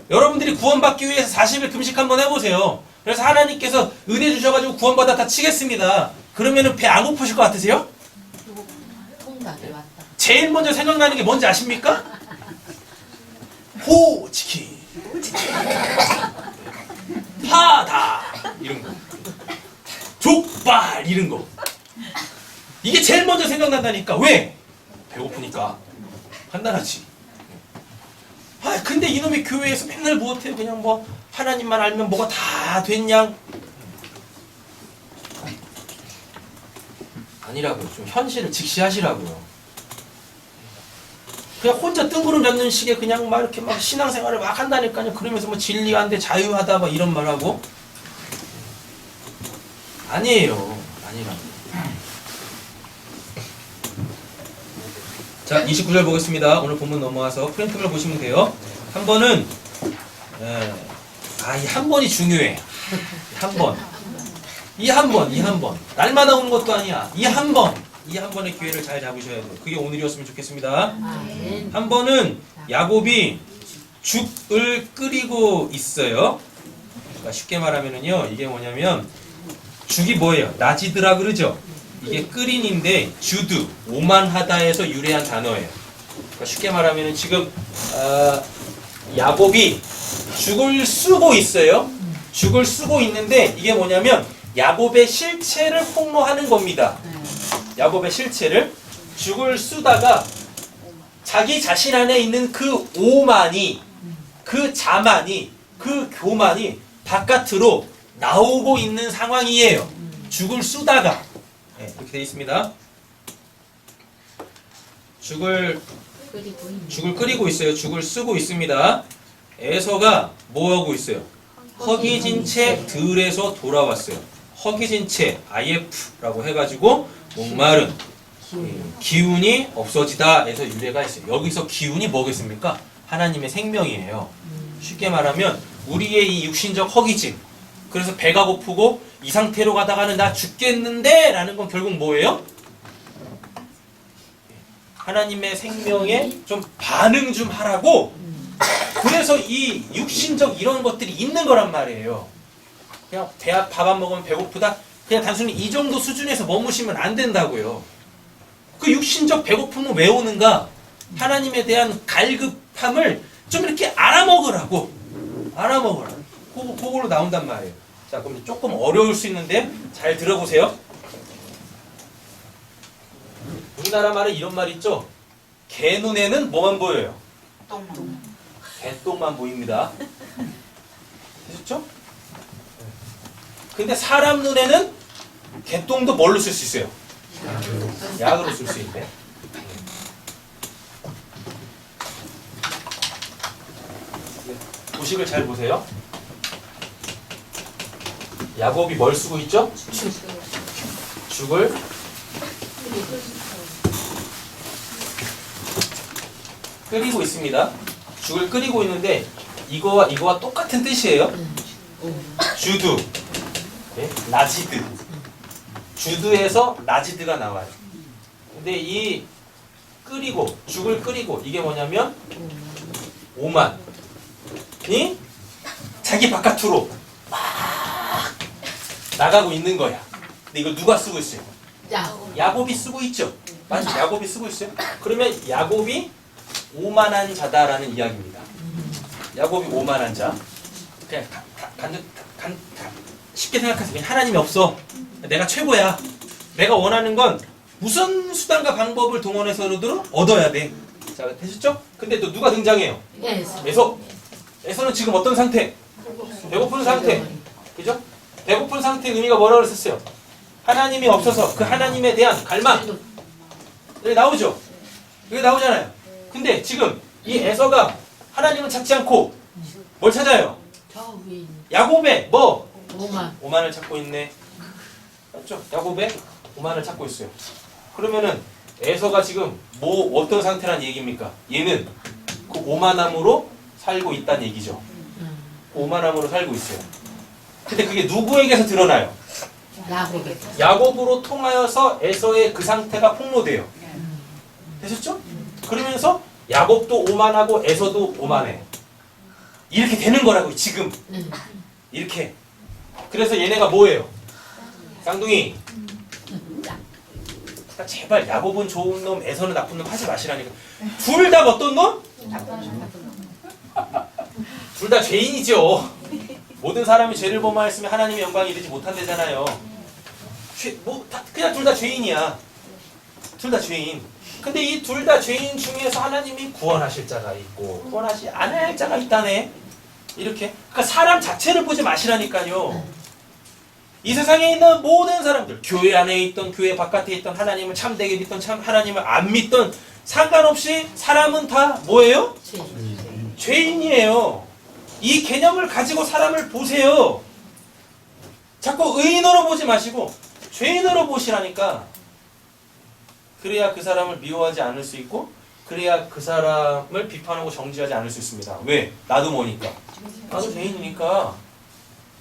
여러분들이 구원받기 위해서 40일 금식 한번 해보세요. 그래서 하나님께서 은혜 주셔가지고 구원받아 다 치겠습니다. 그러면은 배 안 고프실 것 같으세요? 통닭이 왔다. 제일 먼저 생각나는 게 뭔지 아십니까? 호치킨, 파다 이런 거, 족발 이런 거. 이게 제일 먼저 생각난다니까. 왜? 배고프니까. 판단하지. 아, 근데 이놈의 교회에서 맨날 무엇해요? 그냥 뭐 하나님만 알면 뭐가 다 됐냐? 아니라고요. 좀 현실을 직시하시라고요. 그냥 혼자 뜬구름 잡는 식의 그냥 막 이렇게 막 신앙생활을 막 한다니까요. 그러면서 뭐 진리가 안 돼, 자유하다 막 이런 말하고. 아니에요. 아니라고. 자, 29절 보겠습니다. 오늘 본문 넘어와서 프린트를 보시면 돼요. 한 번은 이 한 번이 중요해. 한 번. 이 한 번. 날마다 오는 것도 아니야. 이 한 번의 기회를 잘 잡으셔야 돼요. 그게 오늘이었으면 좋겠습니다. 한 번은 야곱이 죽을 끓이고 있어요. 그러니까 쉽게 말하면은요, 이게 뭐냐면 죽이 뭐예요? 나지드라 그러죠? 이게 끓인인데 주드, 오만하다에서 유래한 단어예요. 그러니까 쉽게 말하면은 지금 야곱이 죽을 쓰고 있어요. 죽을 쓰고 있는데 이게 뭐냐면 야곱의 실체를 폭로하는 겁니다. 야곱의 실체를 죽을 쓰다가 자기 자신 안에 있는 그 오만이, 그 자만이, 그 교만이 바깥으로 나오고 있는 상황이에요. 죽을 쓰다가. 네, 이렇게 되어 있습니다. 죽을 끓이고 있어요. 죽을 쓰고 있습니다. 에서가 뭐하고 있어요? 허기진 채 들에서 돌아왔어요. 허기진 채 IF라고 해가지고 목마른 기운이 없어지다 에서 유래가 있어요. 여기서 기운이 뭐겠습니까? 하나님의 생명이에요. 쉽게 말하면 우리의 이 육신적 허기짐, 그래서 배가 고프고 이 상태로 가다가는 나 죽겠는데 라는 건 결국 뭐예요? 하나님의 생명에 좀 반응 좀 하라고. 그래서 이 육신적 이런 것들이 있는 거란 말이에요. 그냥 밥 안 먹으면 배고프다? 그냥 단순히 이 정도 수준에서 머무시면 안 된다고요. 그 육신적 배고픔은 왜 오는가? 하나님에 대한 갈급함을 좀 이렇게 알아먹으라고. 그걸로 나온단 말이에요. 자, 그럼 조금 어려울 수 있는데 잘 들어보세요. 우리나라 말에 이런 말 있죠? 개 눈에는 뭐만 보여요? 개똥만 보입니다. 되셨죠? 근데 사람 눈에는 개똥도 뭘로 쓸 수 있어요? 약으로 쓸 수 있네. 도식을 잘 보세요. 야곱이 뭘 쓰고 있죠? 죽을 끓이고 있습니다. 죽을 끓이고 있는데 이거와 똑같은 뜻이에요. 주드, 네? 나지드. 주드에서 나지드가 나와요. 근데 이 죽을 끓이고 이게 뭐냐면 오만이 자기 바깥으로 막 나가고 있는 거야. 근데 이걸 누가 쓰고 있어요? 야곱이 쓰고 있죠. 맞죠? 야곱이 쓰고 있어요. 그러면 야곱이 오만한 자다라는 이야기입니다. 야곱이 오만한 자. 그냥 쉽게 생각하세요. 그냥 하나님이 없어. 내가 최고야. 내가 원하는 건 무슨 수단과 방법을 동원해서라도 얻어야 돼. 자, 되셨죠? 근데 또 누가 등장해요? 에서는 지금 어떤 상태? 배고픈 상태. 그죠? 배고픈 상태의 의미가 뭐라고 했었어요? 하나님이 없어서 그 하나님에 대한 갈망. 여기 나오죠? 여기 나오잖아요. 근데 지금 이 에서가 하나님을 찾지 않고 뭘 찾아요? 야곱의 오만을 찾고 있네. 맞죠? 야곱의 오만을 찾고 있어요. 그러면은 에서가 지금 어떤 상태란 얘기입니까? 얘는 그 오만함으로 살고 있다는 얘기죠. 그 오만함으로 살고 있어요. 근데 그게 누구에게서 드러나요? 야곱으로 통하여서 에서의 그 상태가 폭로돼요. 되셨죠? 그러면서 야곱도 오만하고 에서도 오만해. 이렇게 되는 거라고 지금. 이렇게. 그래서 얘네가 뭐예요? 쌍둥이. 그러니까 제발 야곱은 좋은 놈, 에서는 나쁜 놈 하지 마시라니까. 둘 다 어떤 놈? 둘 다 죄인이죠. 모든 사람이 죄를 범하였으면 하나님의 영광에 이르지 못한대잖아요. 그냥 둘 다 죄인이야. 둘 다 죄인. 근데 이 둘 다 죄인 중에서 하나님이 구원하실 자가 있고 구원하지 않을 자가 있다네. 이렇게. 그러니까 사람 자체를 보지 마시라니까요. 이 세상에 있는 모든 사람들, 교회 안에 있던 교회 바깥에 있던 하나님을 참되게 믿던 하나님을 안 믿던 상관없이 사람은 다 뭐예요? 죄인이에요. 이 개념을 가지고 사람을 보세요. 자꾸 의인으로 보지 마시고 죄인으로 보시라니까. 그래야 그 사람을 미워하지 않을 수 있고 그래야 그 사람을 비판하고 정죄하지 않을 수 있습니다. 왜? 나도 뭐니까? 나도 죄인이니까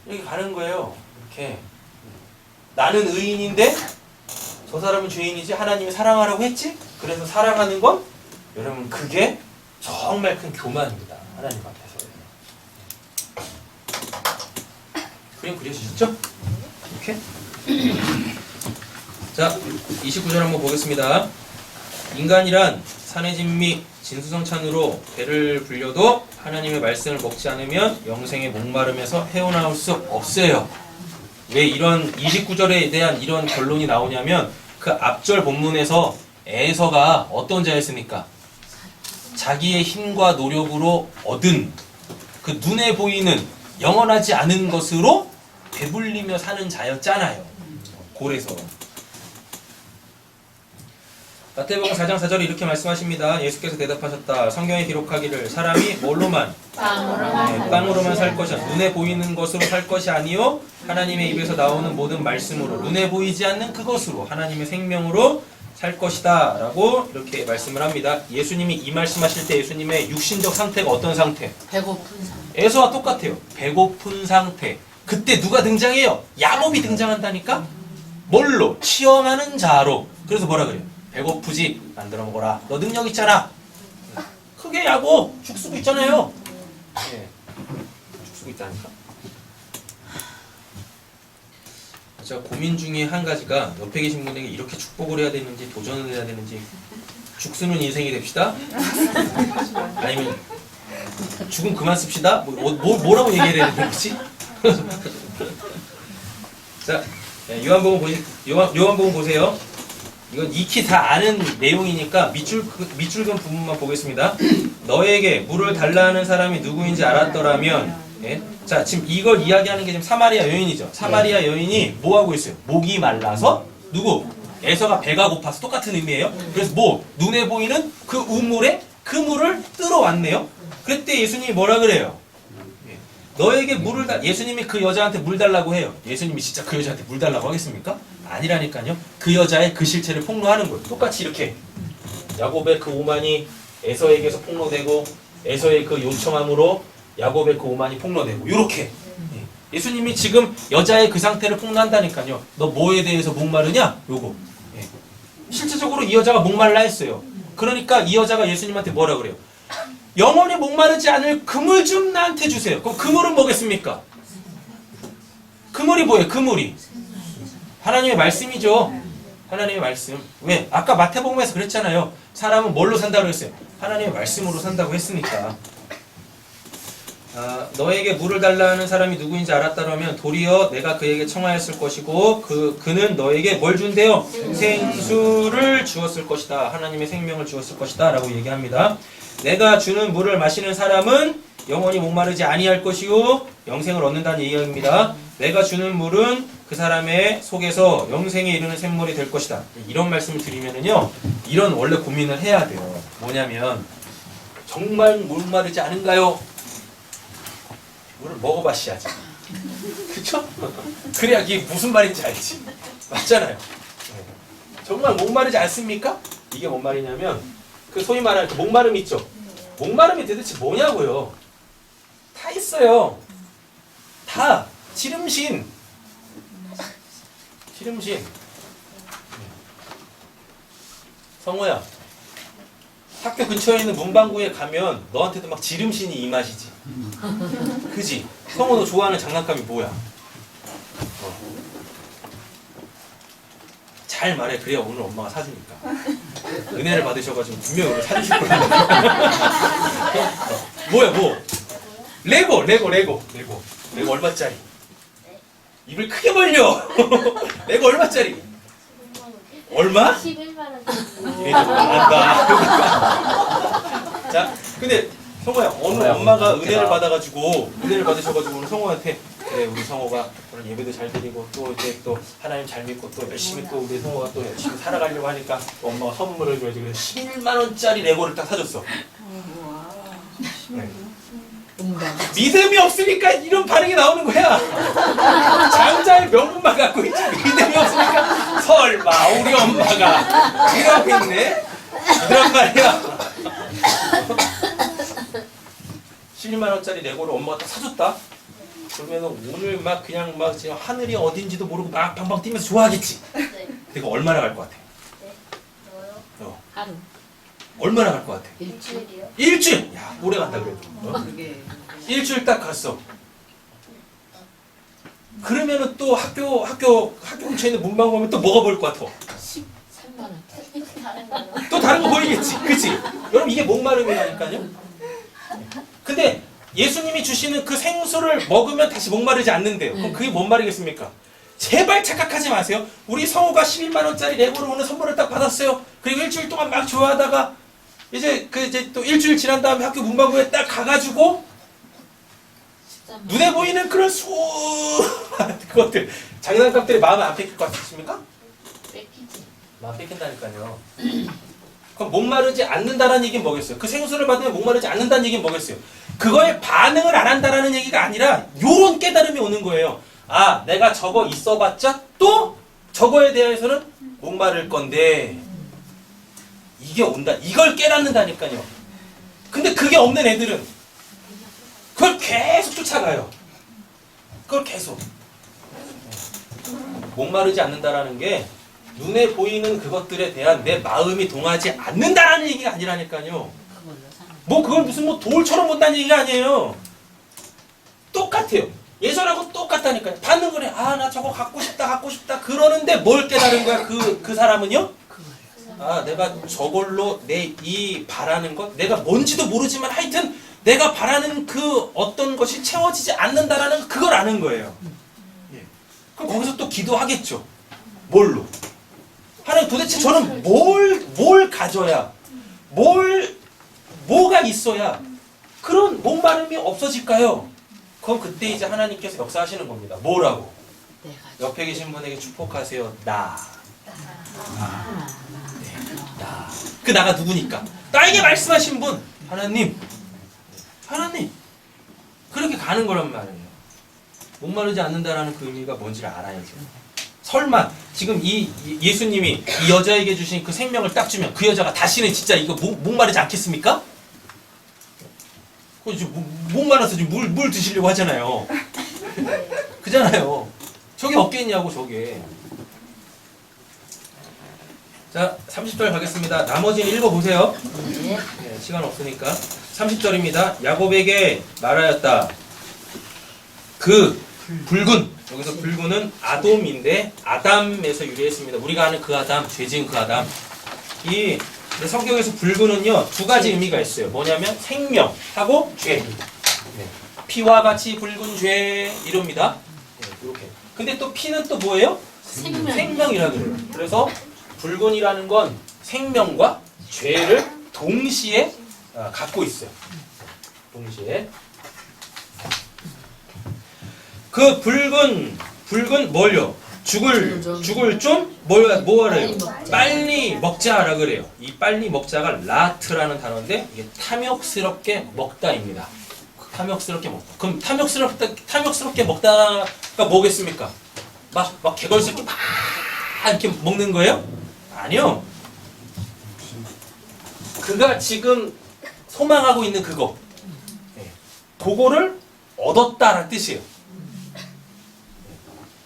이렇게 가는 거예요. 이렇게. 나는 의인인데 저 사람은 죄인이지. 하나님이 사랑하라고 했지? 그래서 사랑하는 건 여러분 그게 정말 큰 교만입니다. 하나님 앞에서. 그림 그려주셨죠? 이렇게. 자, 29절 한번 보겠습니다. 인간이란 산의 진미 진수성찬으로 배를 불려도 하나님의 말씀을 먹지 않으면 영생의 목마름에서 헤어나올 수 없어요. 왜 이런 29절에 대한 이런 결론이 나오냐면 그 앞절 본문에서 에서가 어떤 자였습니까? 자기의 힘과 노력으로 얻은 그 눈에 보이는 영원하지 않은 것으로 배불리며 사는 자였잖아요. 골에서. 마태복음 4장 4절에 이렇게 말씀하십니다. 예수께서 대답하셨다. 성경에 기록하기를 사람이 뭘로만? 빵으로만 살 것이야. 눈에 보이는 것으로 살 것이 아니요 하나님의 입에서 나오는 모든 말씀으로 눈에 보이지 않는 그것으로 하나님의 생명으로 살 것이다 라고 이렇게 말씀을 합니다. 예수님이 이 말씀하실 때 예수님의 육신적 상태가 어떤 상태? 배고픈 상태. 에서와 똑같아요. 배고픈 상태. 그때 누가 등장해요? 야곱이 등장한다니까? 뭘로? 치험하는 자로. 그래서 뭐라 그래요? 배고프지? 만들어 먹어라. 너 능력 있잖아. 크게 야고 죽 쓰고 있잖아요. 예. 죽 쓰고 있다니까. 제가 고민 중에 한 가지가 옆에 계신 분에게 이렇게 축복을 해야 되는지 도전을 해야 되는지 죽 쓰는 인생이 됩시다. 아니면 죽은 그만 씁시다. 뭐라고 얘기를 해야 되는 거지? 자, 요한복음 보세요. 이건 익히 다 아는 내용이니까 밑줄 근 부분만 보겠습니다. 너에게 물을 달라는 사람이 누구인지 알았더라면, 예? 자, 지금 이걸 이야기하는 게 지금 사마리아 여인이죠. 사마리아 여인이 뭐 하고 있어요? 목이 말라서 누구? 에서가 배가 고파서 똑같은 의미예요. 그래서 뭐 눈에 보이는 그 우물에 그 물을 뜨러 왔네요. 그때 예수님이 뭐라 그래요? 너에게 물을 예수님이 그 여자한테 물 달라고 해요. 예수님이 진짜 그 여자한테 물 달라고 하겠습니까? 아니라니까요. 그 여자의 그 실체를 폭로하는 거예요. 똑같이 이렇게 야곱의 그 오만이 에서에게서 폭로되고 에서의 그 요청함으로 야곱의 그 오만이 폭로되고 이렇게 예수님이 지금 여자의 그 상태를 폭로한다니까요. 너 뭐에 대해서 목마르냐? 요거. 실제적으로 이 여자가 목말라 했어요. 그러니까 이 여자가 예수님한테 뭐라 그래요? 영원히 목마르지 않을 그물 좀 나한테 주세요. 그럼 그물은 뭐겠습니까? 그물이 뭐예요? 그물이 하나님의 말씀이죠. 하나님의 말씀. 왜? 아까 마태복음에서 그랬잖아요. 사람은 뭘로 산다고 했어요? 하나님의 말씀으로 산다고 했으니까. 너에게 물을 달라는 사람이 누구인지 알았다면 도리어 내가 그에게 청하였을 것이고 그는 너에게 뭘 준대요? 생수를 주었을 것이다. 하나님의 생명을 주었을 것이다 라고 얘기합니다. 내가 주는 물을 마시는 사람은 영원히 목마르지 아니할 것이요 영생을 얻는다는 얘기입니다. 내가 주는 물은 그 사람의 속에서 영생에 이르는 샘물이 될 것이다. 이런 말씀을 드리면은요, 이런 원래 고민을 해야 돼요. 뭐냐면 정말 목마르지 않은가요? 물을 먹어봐야지. 그쵸? 그래야 이게 무슨 말인지 알지. 맞잖아요. 정말 목마르지 않습니까? 이게 뭔 말이냐면 그 소위 말하는 그 목마름 있죠. 목마름이 도대체 뭐냐고요. 다 있어요. 다 지름신. 성호야, 학교 근처에 있는 문방구에 가면 너한테도 막 지름신이 이 맛이지. 그지? 성호 너 좋아하는 장난감이 뭐야? 잘 말해. 그래야 오늘 엄마가 사주니까. 은혜를 받으셔가지고 분명히 오늘 사주실 거야. 뭐야 뭐? 레고 얼마짜리? 입을 크게 벌려. 레고 얼마짜리? 얼마? 11만 원. 얘 좀 나간다. 자, 근데 성호야, 오늘 엄마가 은혜를 받으셔가지고 오늘 성호한테 그래 우리 성호가 오늘 예배도 잘 드리고 또 이제 또 하나님 잘 믿고 또 열심히 또 우리 성호가 또 열심히 살아가려고 하니까 또 엄마가 선물을 줘야지. 그래서 11만 원짜리 레고를 딱 사줬어. 네. 믿음이 없으니까 이런 반응이 나오는 거야. 장자의 명분만 갖고 있지 믿음이 없으니까 설마 우리 엄마가 이러고 있네? 이런 말이야. 11만 원짜리 레고를 엄마가 딱 사줬다. 그러면 오늘 막 그냥 막 지금 하늘이 어딘지도 모르고 막 방방 뛰면서 좋아하겠지. 네. 내가 얼마나 갈 것 같아? 네. 저요? 하루. 얼마나 갈 것 같아? 일주일이요? 일주일! 야, 오래 간다 그래도. 그게 일주일 딱 갔어. 그러면은 또 학교 근처에 있는 문방구 가면 또 뭐가 보일 것 같아? 13만 원. 다른 거요? 또 다른 거 보이겠지, 그치? 여러분 이게 목마름이라니까요. 근데 예수님이 주시는 그 생수를 먹으면 다시 목마르지 않는데요. 그럼 그게 뭔 말이겠습니까? 제발 착각하지 마세요. 우리 성우가 11만 원짜리 레고를 오늘 선물을 딱 받았어요. 그리고 일주일 동안 막 좋아하다가 이제 또 일주일 지난 다음에 학교 문방구에 딱 가가지고 눈에 보이는 그런 수많은 그것들, 장난감들이 마음에 안 뺏길 것 같으십니까? 뺏기지. 마음 뺏긴다니까요. 그럼 목마르지 않는다는 얘기는 뭐겠어요? 그 생수를 받으면 목마르지 않는다는 얘기는 뭐겠어요? 그거에 반응을 안 한다는 얘기가 아니라 요런 깨달음이 오는 거예요. 아, 내가 저거 있어봤자 또 저거에 대해서는 목마를 건데 이게 온다. 이걸 깨닫는다니까요. 근데 그게 없는 애들은 그걸 계속 쫓아가요. 그걸 계속. 목마르지 않는다라는 게 눈에 보이는 그것들에 대한 내 마음이 동하지 않는다라는 얘기가 아니라니까요. 그걸로 사는 뭐 그걸 무슨 뭐 돌처럼 본다는 얘기가 아니에요. 똑같아요. 예전하고 똑같다니까요. 받는 거래. 아, 나 저거 갖고 싶다. 그러는데 뭘 깨달은 거야? 그 사람은요? 그걸로 아, 내가 저걸로 내 이 바라는 것, 내가 뭔지도 모르지만 하여튼 내가 바라는 그 어떤 것이 채워지지 않는다라는 그걸 아는 거예요. 예. 그럼 거기서 또 기도하겠죠. 뭘로? 하나님 도대체 저는 뭘 가져야, 뭐가 있어야 그런 목마름이 없어질까요? 그럼 그때 이제 하나님께서 역사하시는 겁니다. 뭐라고? 내가 옆에 계신 분에게 축복하세요. 나. 나. 그 나가 누구니까? 나에게 말씀하신 분. 하나님. 그렇게 가는 거란 말이에요. 목마르지 않는다라는 그 의미가 뭔지를 알아야죠. 설마 지금 이 예수님이 이 여자에게 주신 그 생명을 딱 주면 그 여자가 다시는 진짜 이거 목마르지 않겠습니까? 목마라서 지금 물 드시려고 하잖아요. 그잖아요. 저게 없겠냐고 저게. 자, 30절 가겠습니다. 나머지는 읽어보세요. 네. 네, 시간 없으니까. 30절입니다. 야곱에게 말하였다. 그 붉은, 여기서 붉은은 아돔인데 아담에서 유래했습니다. 우리가 아는 그 아담, 죄 지은 그 아담. 이 성경에서 붉은은요, 두 가지 의미가 있어요. 뭐냐면 생명하고 죄. 네. 피와 같이 붉은 죄 이럽니다. 네, 이렇게. 근데 또 피는 또 뭐예요? 생명이라 그래요. 그래서 붉은이라는 건 생명과 죄를 동시에 갖고 있어요. 동시에. 그 붉은 뭘요? 죽을 좀 뭐하래요? 빨리 먹자라 그래요. 이 빨리 먹자가 라트라는 단어인데 이게 탐욕스럽게 먹다입니다. 탐욕스럽게 먹다. 그럼 탐욕스럽게 먹다가 뭐겠습니까? 막 개걸스럽게 막 이렇게 먹는 거예요? 아니요. 그가 지금 소망하고 있는 그거, 그거를 얻었다라는 뜻이에요.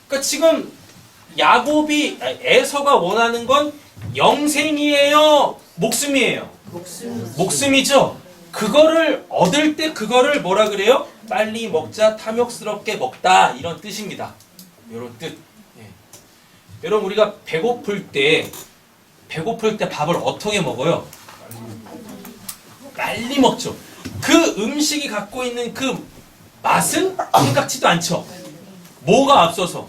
그러니까 지금 에서가 원하는 건 영생이에요, 목숨이에요. 목숨이죠. 그거를 얻을 때 그거를 뭐라 그래요? 빨리 먹자, 탐욕스럽게 먹다 이런 뜻입니다. 이런 뜻. 예. 여러분 우리가 배고플 때 밥을 어떻게 먹어요? 빨리 먹죠. 그 음식이 갖고 있는 그 맛은 생각지도 않죠. 뭐가 앞서서?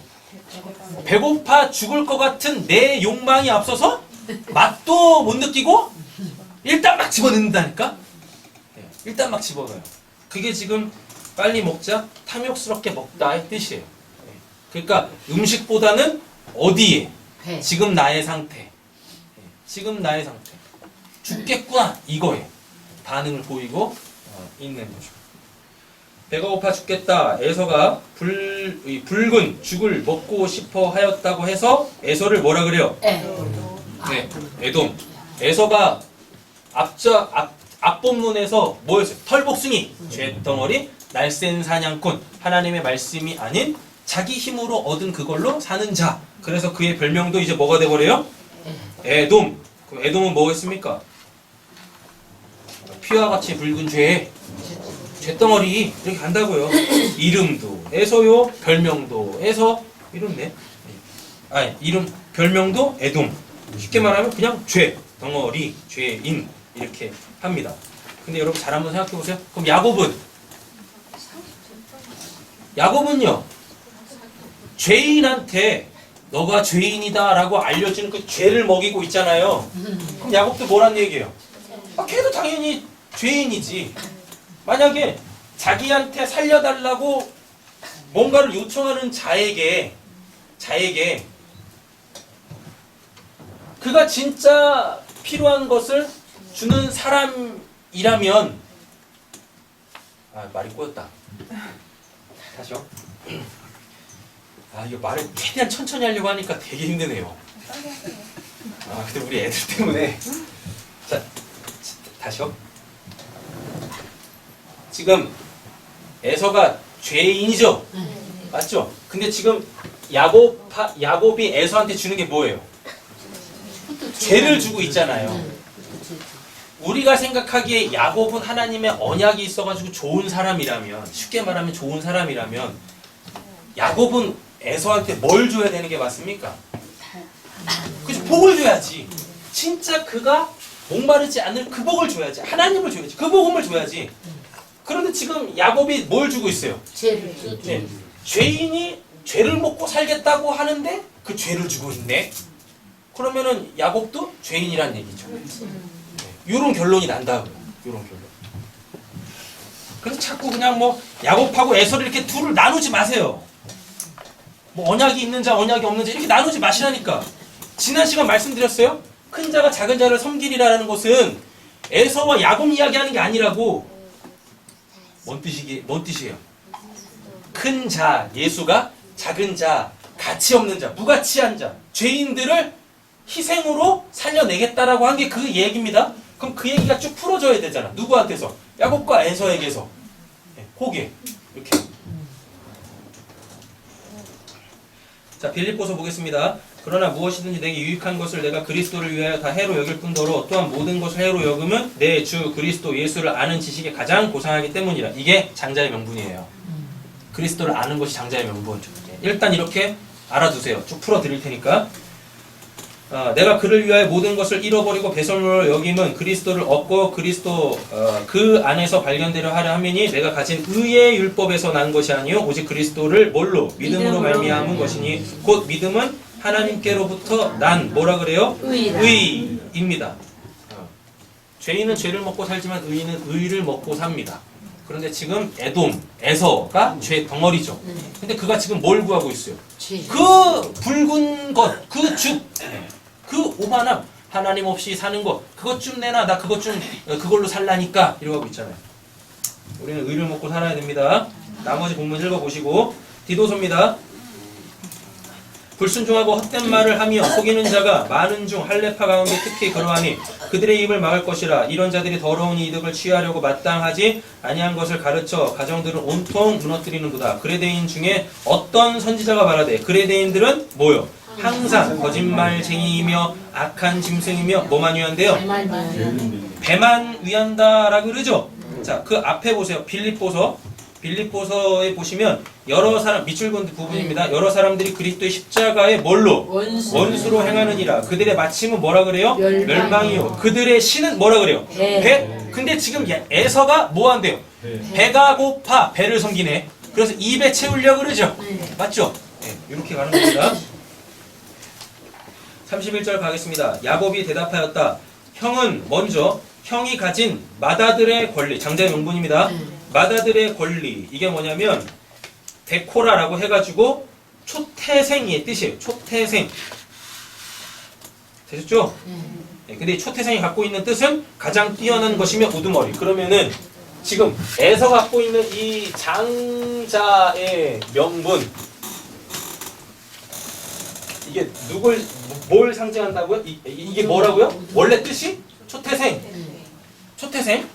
배고파 죽을 것 같은 내 욕망이 앞서서 맛도 못 느끼고 일단 막 집어넣는다니까? 네, 일단 막 집어넣어요. 그게 지금 빨리 먹자, 탐욕스럽게 먹다의 뜻이에요. 네, 그러니까 음식보다는 어디에? 배. 지금 나의 상태. 네, 지금 나의 상태. 죽겠구나 이거에 반응을 보이고 있는 거죠. 배가 고파 죽겠다. 에서가 붉은 죽을 먹고 싶어 하였다고 해서 에서를 뭐라 그래요? 네, 에돔. 에서가 앞본문에서 뭐였어요? 털복숭이, 쇳덩어리, 날쌘 사냥꾼, 하나님의 말씀이 아닌 자기 힘으로 얻은 그걸로 사는 자. 그래서 그의 별명도 이제 뭐가 돼버려요? 에돔. 그럼 에돔은 뭐겠습니까? 피와 같이 붉은 죄. 쇳덩어리 이렇게 간다고요. 이름도 에서요, 별명도 에서 이름네. 이름 별명도 에돔. 쉽게 말하면 그냥 죄 덩어리, 죄인 이렇게 합니다. 근데 여러분 잘 한번 생각해 보세요. 그럼 야곱은요 죄인한테 너가 죄인이다라고 알려주는 그 죄를 먹이고 있잖아요. 그럼 야곱도 뭐란 얘기예요? 걔도 당연히 죄인이지. 만약에 자기한테 살려달라고 뭔가를 요청하는 자에게 그가 진짜 필요한 것을 주는 사람이라면 말이 꼬였다. 다시요. 이거 말을 최대한 천천히 하려고 하니까 되게 힘드네요. 근데 우리 애들 때문에 자 다시요. 지금 에서가 죄인이죠? 맞죠? 근데 지금 야곱이 에서한테 주는 게 뭐예요? 죄를 주고 있잖아요. 그치. 우리가 생각하기에 야곱은 하나님의 언약이 있어가지고 좋은 사람이라면, 쉽게 말하면 좋은 사람이라면, 야곱은 에서한테 뭘 줘야 되는 게 맞습니까? 그치, 복을 줘야지. 진짜 그가 목마르지 않을 그 복을 줘야지. 하나님을 줘야지. 그 복음을 줘야지. 그런데 지금 야곱이 뭘 주고 있어요? 죄를 주죠. 네. 죄인이 죄를 먹고 살겠다고 하는데 그 죄를 주고 있네. 그러면은 야곱도 죄인이란 얘기죠. 이런 결론이 난다. 이런 결론. 그래서 자꾸 그냥 뭐 야곱하고 에서를 이렇게 둘을 나누지 마세요. 뭐 언약이 있는 자, 언약이 없는 자 이렇게 나누지 마시라니까. 지난 시간 말씀드렸어요. 큰 자가 작은 자를 섬기리라는 것은 에서와 야곱 이야기하는 게 아니라고. 뭔 뜻이에요? 큰 자, 예수가 작은 자, 가치 없는 자, 무가치한 자, 죄인들을 희생으로 살려내겠다라고 한 게 그 얘기입니다. 그럼 그 얘기가 쭉 풀어져야 되잖아. 누구한테서? 야곱과 에서에게서. 호게. 이렇게. 자, 빌립보서 보겠습니다. 그러나 무엇이든지 내게 유익한 것을 내가 그리스도를 위하여 다 해로 여길 뿐더러 또한 모든 것을 해로 여김은 내 주 그리스도 예수를 아는 지식에 가장 고상하기 때문이라. 이게 장자의 명분이에요. 그리스도를 아는 것이 장자의 명분. 일단 이렇게 알아두세요. 쭉 풀어드릴 테니까. 내가 그를 위하여 모든 것을 잃어버리고 배설물로 여김은 그리스도를 얻고 그리스도 그 안에서 발견되려 하려 함이니 내가 가진 의의 율법에서 난 것이 아니요 오직 그리스도를 뭘로? 믿음으로 말미암은 것이니 곧 믿음은 하나님께로부터 난 뭐라 그래요? 의입니다. 죄인은 죄를 먹고 살지만 의인은 의를 먹고 삽니다. 그런데 지금 에서가 죄 덩어리죠. 근데 그가 지금 뭘 구하고 있어요? 그 붉은 것, 그 죽, 그 오만함, 하나님 없이 사는 것, 그것 좀 내놔, 나 그것 좀 그걸로 살라니까 이러고 하고 있잖아요. 우리는 의를 먹고 살아야 됩니다. 나머지 본문 읽어보시고. 디도서입니다. 불순종하고 헛된 말을 하며 속이는 자가 많은 중 할례파 가운데 특히 그러하니 그들의 입을 막을 것이라. 이런 자들이 더러운 이득을 취하려고 마땅하지 아니한 것을 가르쳐 가정들은 온통 무너뜨리는도다. 그레데인 중에 어떤 선지자가 말하되 그레데인들은 뭐요? 항상 거짓말쟁이이며 악한 짐승이며 뭐만 위한대요? 배만 위한다라고 그러죠. 자, 그 앞에 보세요. 빌립보서에 보시면 여러 사람, 밑줄 건 부분입니다. 여러 사람들이 그리스도의 십자가에 뭘로? 원수로 행하느니라. 그들의 마침은 뭐라 그래요? 멸망이요. 그들의 신은 뭐라 그래요? 배. 근데 지금 에서가 뭐 한대요? 배가 고파 배를 섬기네. 그래서 입에 채우려고 그러죠. 맞죠? 네, 이렇게 가는 겁니다. 31절 가겠습니다. 야곱이 대답하였다. 형은 먼저 형이 가진 마다들의 권리, 장자의 명분입니다. 마다들의 권리, 이게 뭐냐면 데코라라고 해가지고 초태생의 뜻이에요. 초태생. 되셨죠? 네, 근데 이 초태생이 갖고 있는 뜻은 가장 뛰어난 것이며 우두머리. 그러면은 지금 에서 갖고 있는 이 장자의 명분, 이게 뭘 상징한다고요? 이게 뭐라고요? 원래 뜻이? 초태생. 초태생.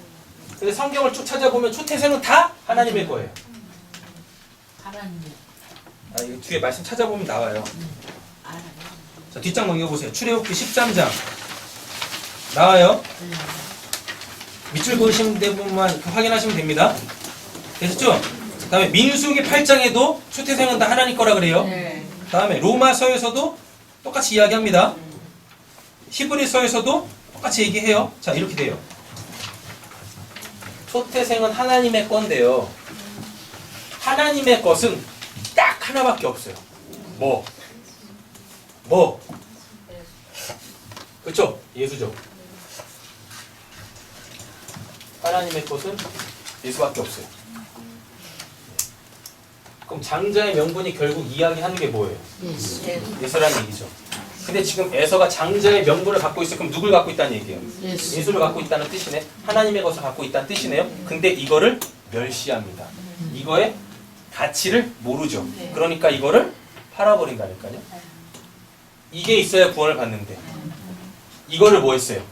근데 성경을 쭉 찾아보면 초태생은 다 하나님의 거예요. 이거 뒤에 말씀 찾아보면 나와요. 자, 뒷장 넘겨보세요. 출애굽기 13장 나와요. 밑줄 그으신 부분만 확인하시면 됩니다. 되셨죠? 그 다음에 민수기 8장에도 초태생은 다 하나님 거라 그래요. 그 다음에 로마서에서도 똑같이 이야기합니다. 히브리서에서도 똑같이 얘기해요. 자, 이렇게 돼요. 초태생은 하나님의 건데요. 하나님의 것은 딱 하나밖에 없어요. 뭐? 그렇죠? 예수죠. 하나님의 것은 예수밖에 없어요. 그럼 장자의 명분이 결국 이야기하는 게 뭐예요? 예수라는 얘기죠. 근데 지금 에서가 장자의 명분을 갖고 있어. 그럼 누굴 갖고 있다는 얘기예요? 예수를 갖고 있다는 뜻이네. 하나님의 것을 갖고 있다는 뜻이네요. 근데 이거를 멸시합니다. 이거의 가치를 모르죠. 그러니까 이거를 팔아버린다니까요. 이게 있어야 구원을 받는데 이거를 뭐 했어요?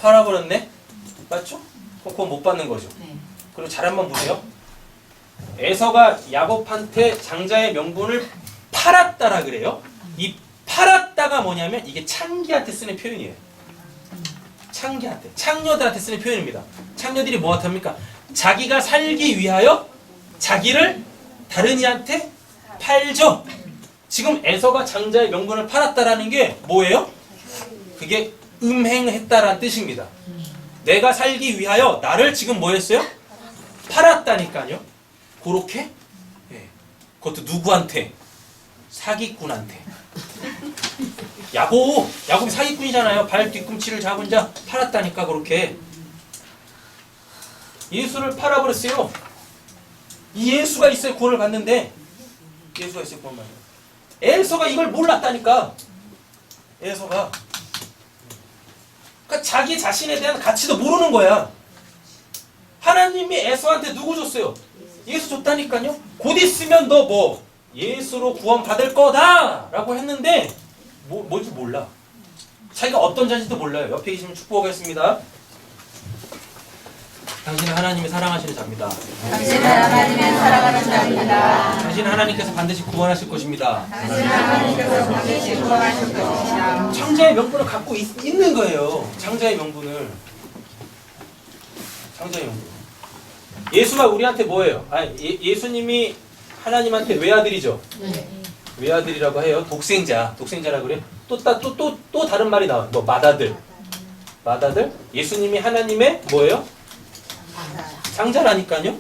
팔아버렸네? 맞죠? 그건 못 받는 거죠. 그리고 잘 한번 보세요. 에서가 야곱한테 장자의 명분을 팔았다라 그래요. 이 팔았다가 뭐냐면 이게 창기한테 쓰는 표현이에요. 창기한테, 창녀들한테 쓰는 표현입니다. 창녀들이 뭐 합니까? 자기가 살기 위하여 자기를 다른 이한테 팔죠. 지금 에서가 장자의 명분을 팔았다라는 게 뭐예요? 그게 음행했다라는 뜻입니다. 내가 살기 위하여 나를 지금 뭐 했어요? 팔았다니까요. 그렇게? 예. 그것도 누구한테? 사기꾼한테. 야곱이 사기꾼이잖아요. 발 뒤꿈치를 잡은 자 팔았다니까 그렇게. 예수를 팔아버렸어요. 이 예수가 있어야 구원을 받는데 예수가 있어야 구원 받는. 에서가 이걸 몰랐다니까. 에서가. 그러니까 자기 자신에 대한 가치도 모르는 거야. 하나님이 에서한테 누구 줬어요? 예수 줬다니까요. 곧 있으면 너 뭐 예수로 구원 받을 거다 라고 했는데 뭔지 몰라. 자기가 어떤 자인지도 몰라요. 옆에 계시면 축복하겠습니다. 당신은 하나님이 사랑하시는 자입니다. 당신은 하나님의 사랑하는 자입니다. 당신은 하나님께서 반드시 구원하실 것입니다. 당신은 하나님께서 반드시 구원하실 것이다. 창자의 명분을 갖고 있는 거예요. 창자의 명분을. 창자의 명분. 예수가 우리한테 뭐예요? 예수님이 하나님한테 외아들이죠. 외아들이라고 해요. 독생자라 그래요. 또 다른 말이 나와요. 뭐 맏아들. 예수님이 하나님의 뭐예요? 장자라니까요.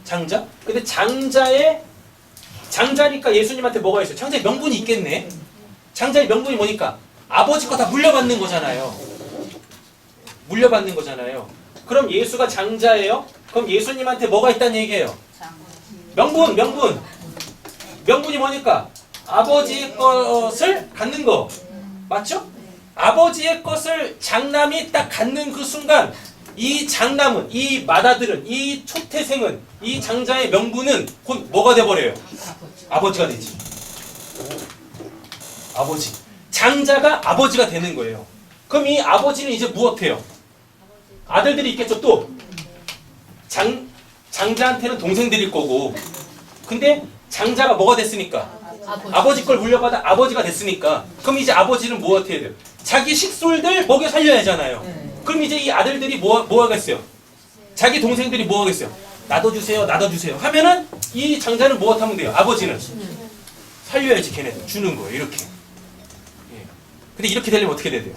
장자. 근데 장자니까 예수님한테 뭐가 있어요? 장자의 명분이 있겠네. 장자의 명분이 뭐니까? 아버지 거 다 물려받는 거잖아요. 그럼 예수가 장자예요? 그럼 예수님한테 뭐가 있다는 얘기예요? 명분이 뭐니까? 아버지의 것을 갖는 거. 맞죠? 아버지의 것을 장남이 딱 갖는 그 순간 이 장남은, 이 맏아들은, 이 초태생은, 이 장자의 명분은 곧 뭐가 돼버려요? 아버지가 되지. 아버지. 장자가 아버지가 되는 거예요. 그럼 이 아버지는 이제 무엇해요? 아들들이 있겠죠. 또 장자한테는 동생들일 거고. 근데 장자가 뭐가 됐으니까? 아버지 걸 물려받아 아버지가 됐으니까. 그럼 이제 아버지는 무엇해야 돼요? 자기 식솔들 먹여 살려야 하잖아요. 그럼 이제 이 아들들이 뭐 하겠어요? 자기 동생들이 뭐 하겠어요? 나도 주세요 하면은 이 장자는 뭐 하면 돼요? 아버지는 살려야지. 걔네들 주는 거예요. 이렇게. 예. 근데 이렇게 되려면 어떻게 돼야 돼요?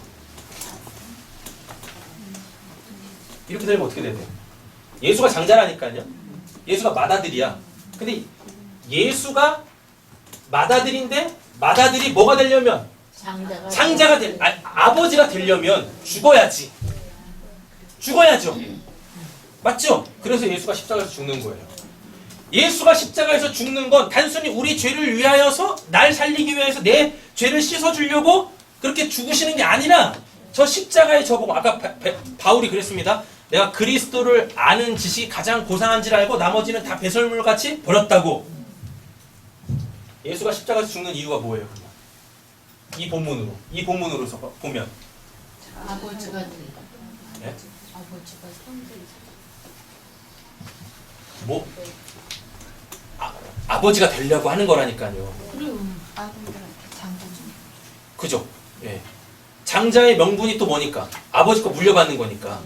이렇게 되려면 어떻게 돼야 돼요? 예수가 장자라니까요. 예수가 맏아들이야. 근데 예수가 맏아들인데 맏아들이 뭐가 되려면? 장자가 아버지가 되려면 죽어야죠. 맞죠? 그래서 예수가 십자가에서 죽는 거예요. 예수가 십자가에서 죽는 건 단순히 우리 죄를 위하여서 날 살리기 위해서 내 죄를 씻어주려고 그렇게 죽으시는 게 아니라 저 십자가에 저보고 아까 바울이 그랬습니다. 내가 그리스도를 아는 지식이 가장 고상한 줄 알고 나머지는 다 배설물같이 버렸다고. 예수가 십자가에서 죽는 이유가 뭐예요? 이 본문으로서 보면 아버지가 돼. 네? 아버지가 성들이 뭐 아버지가 되려고 하는 거라니까요. 그럼 아버지한테 장군 좀. 그죠? 예. 장자의 명분이 또 뭐니까? 아버지 거 물려받는 거니까.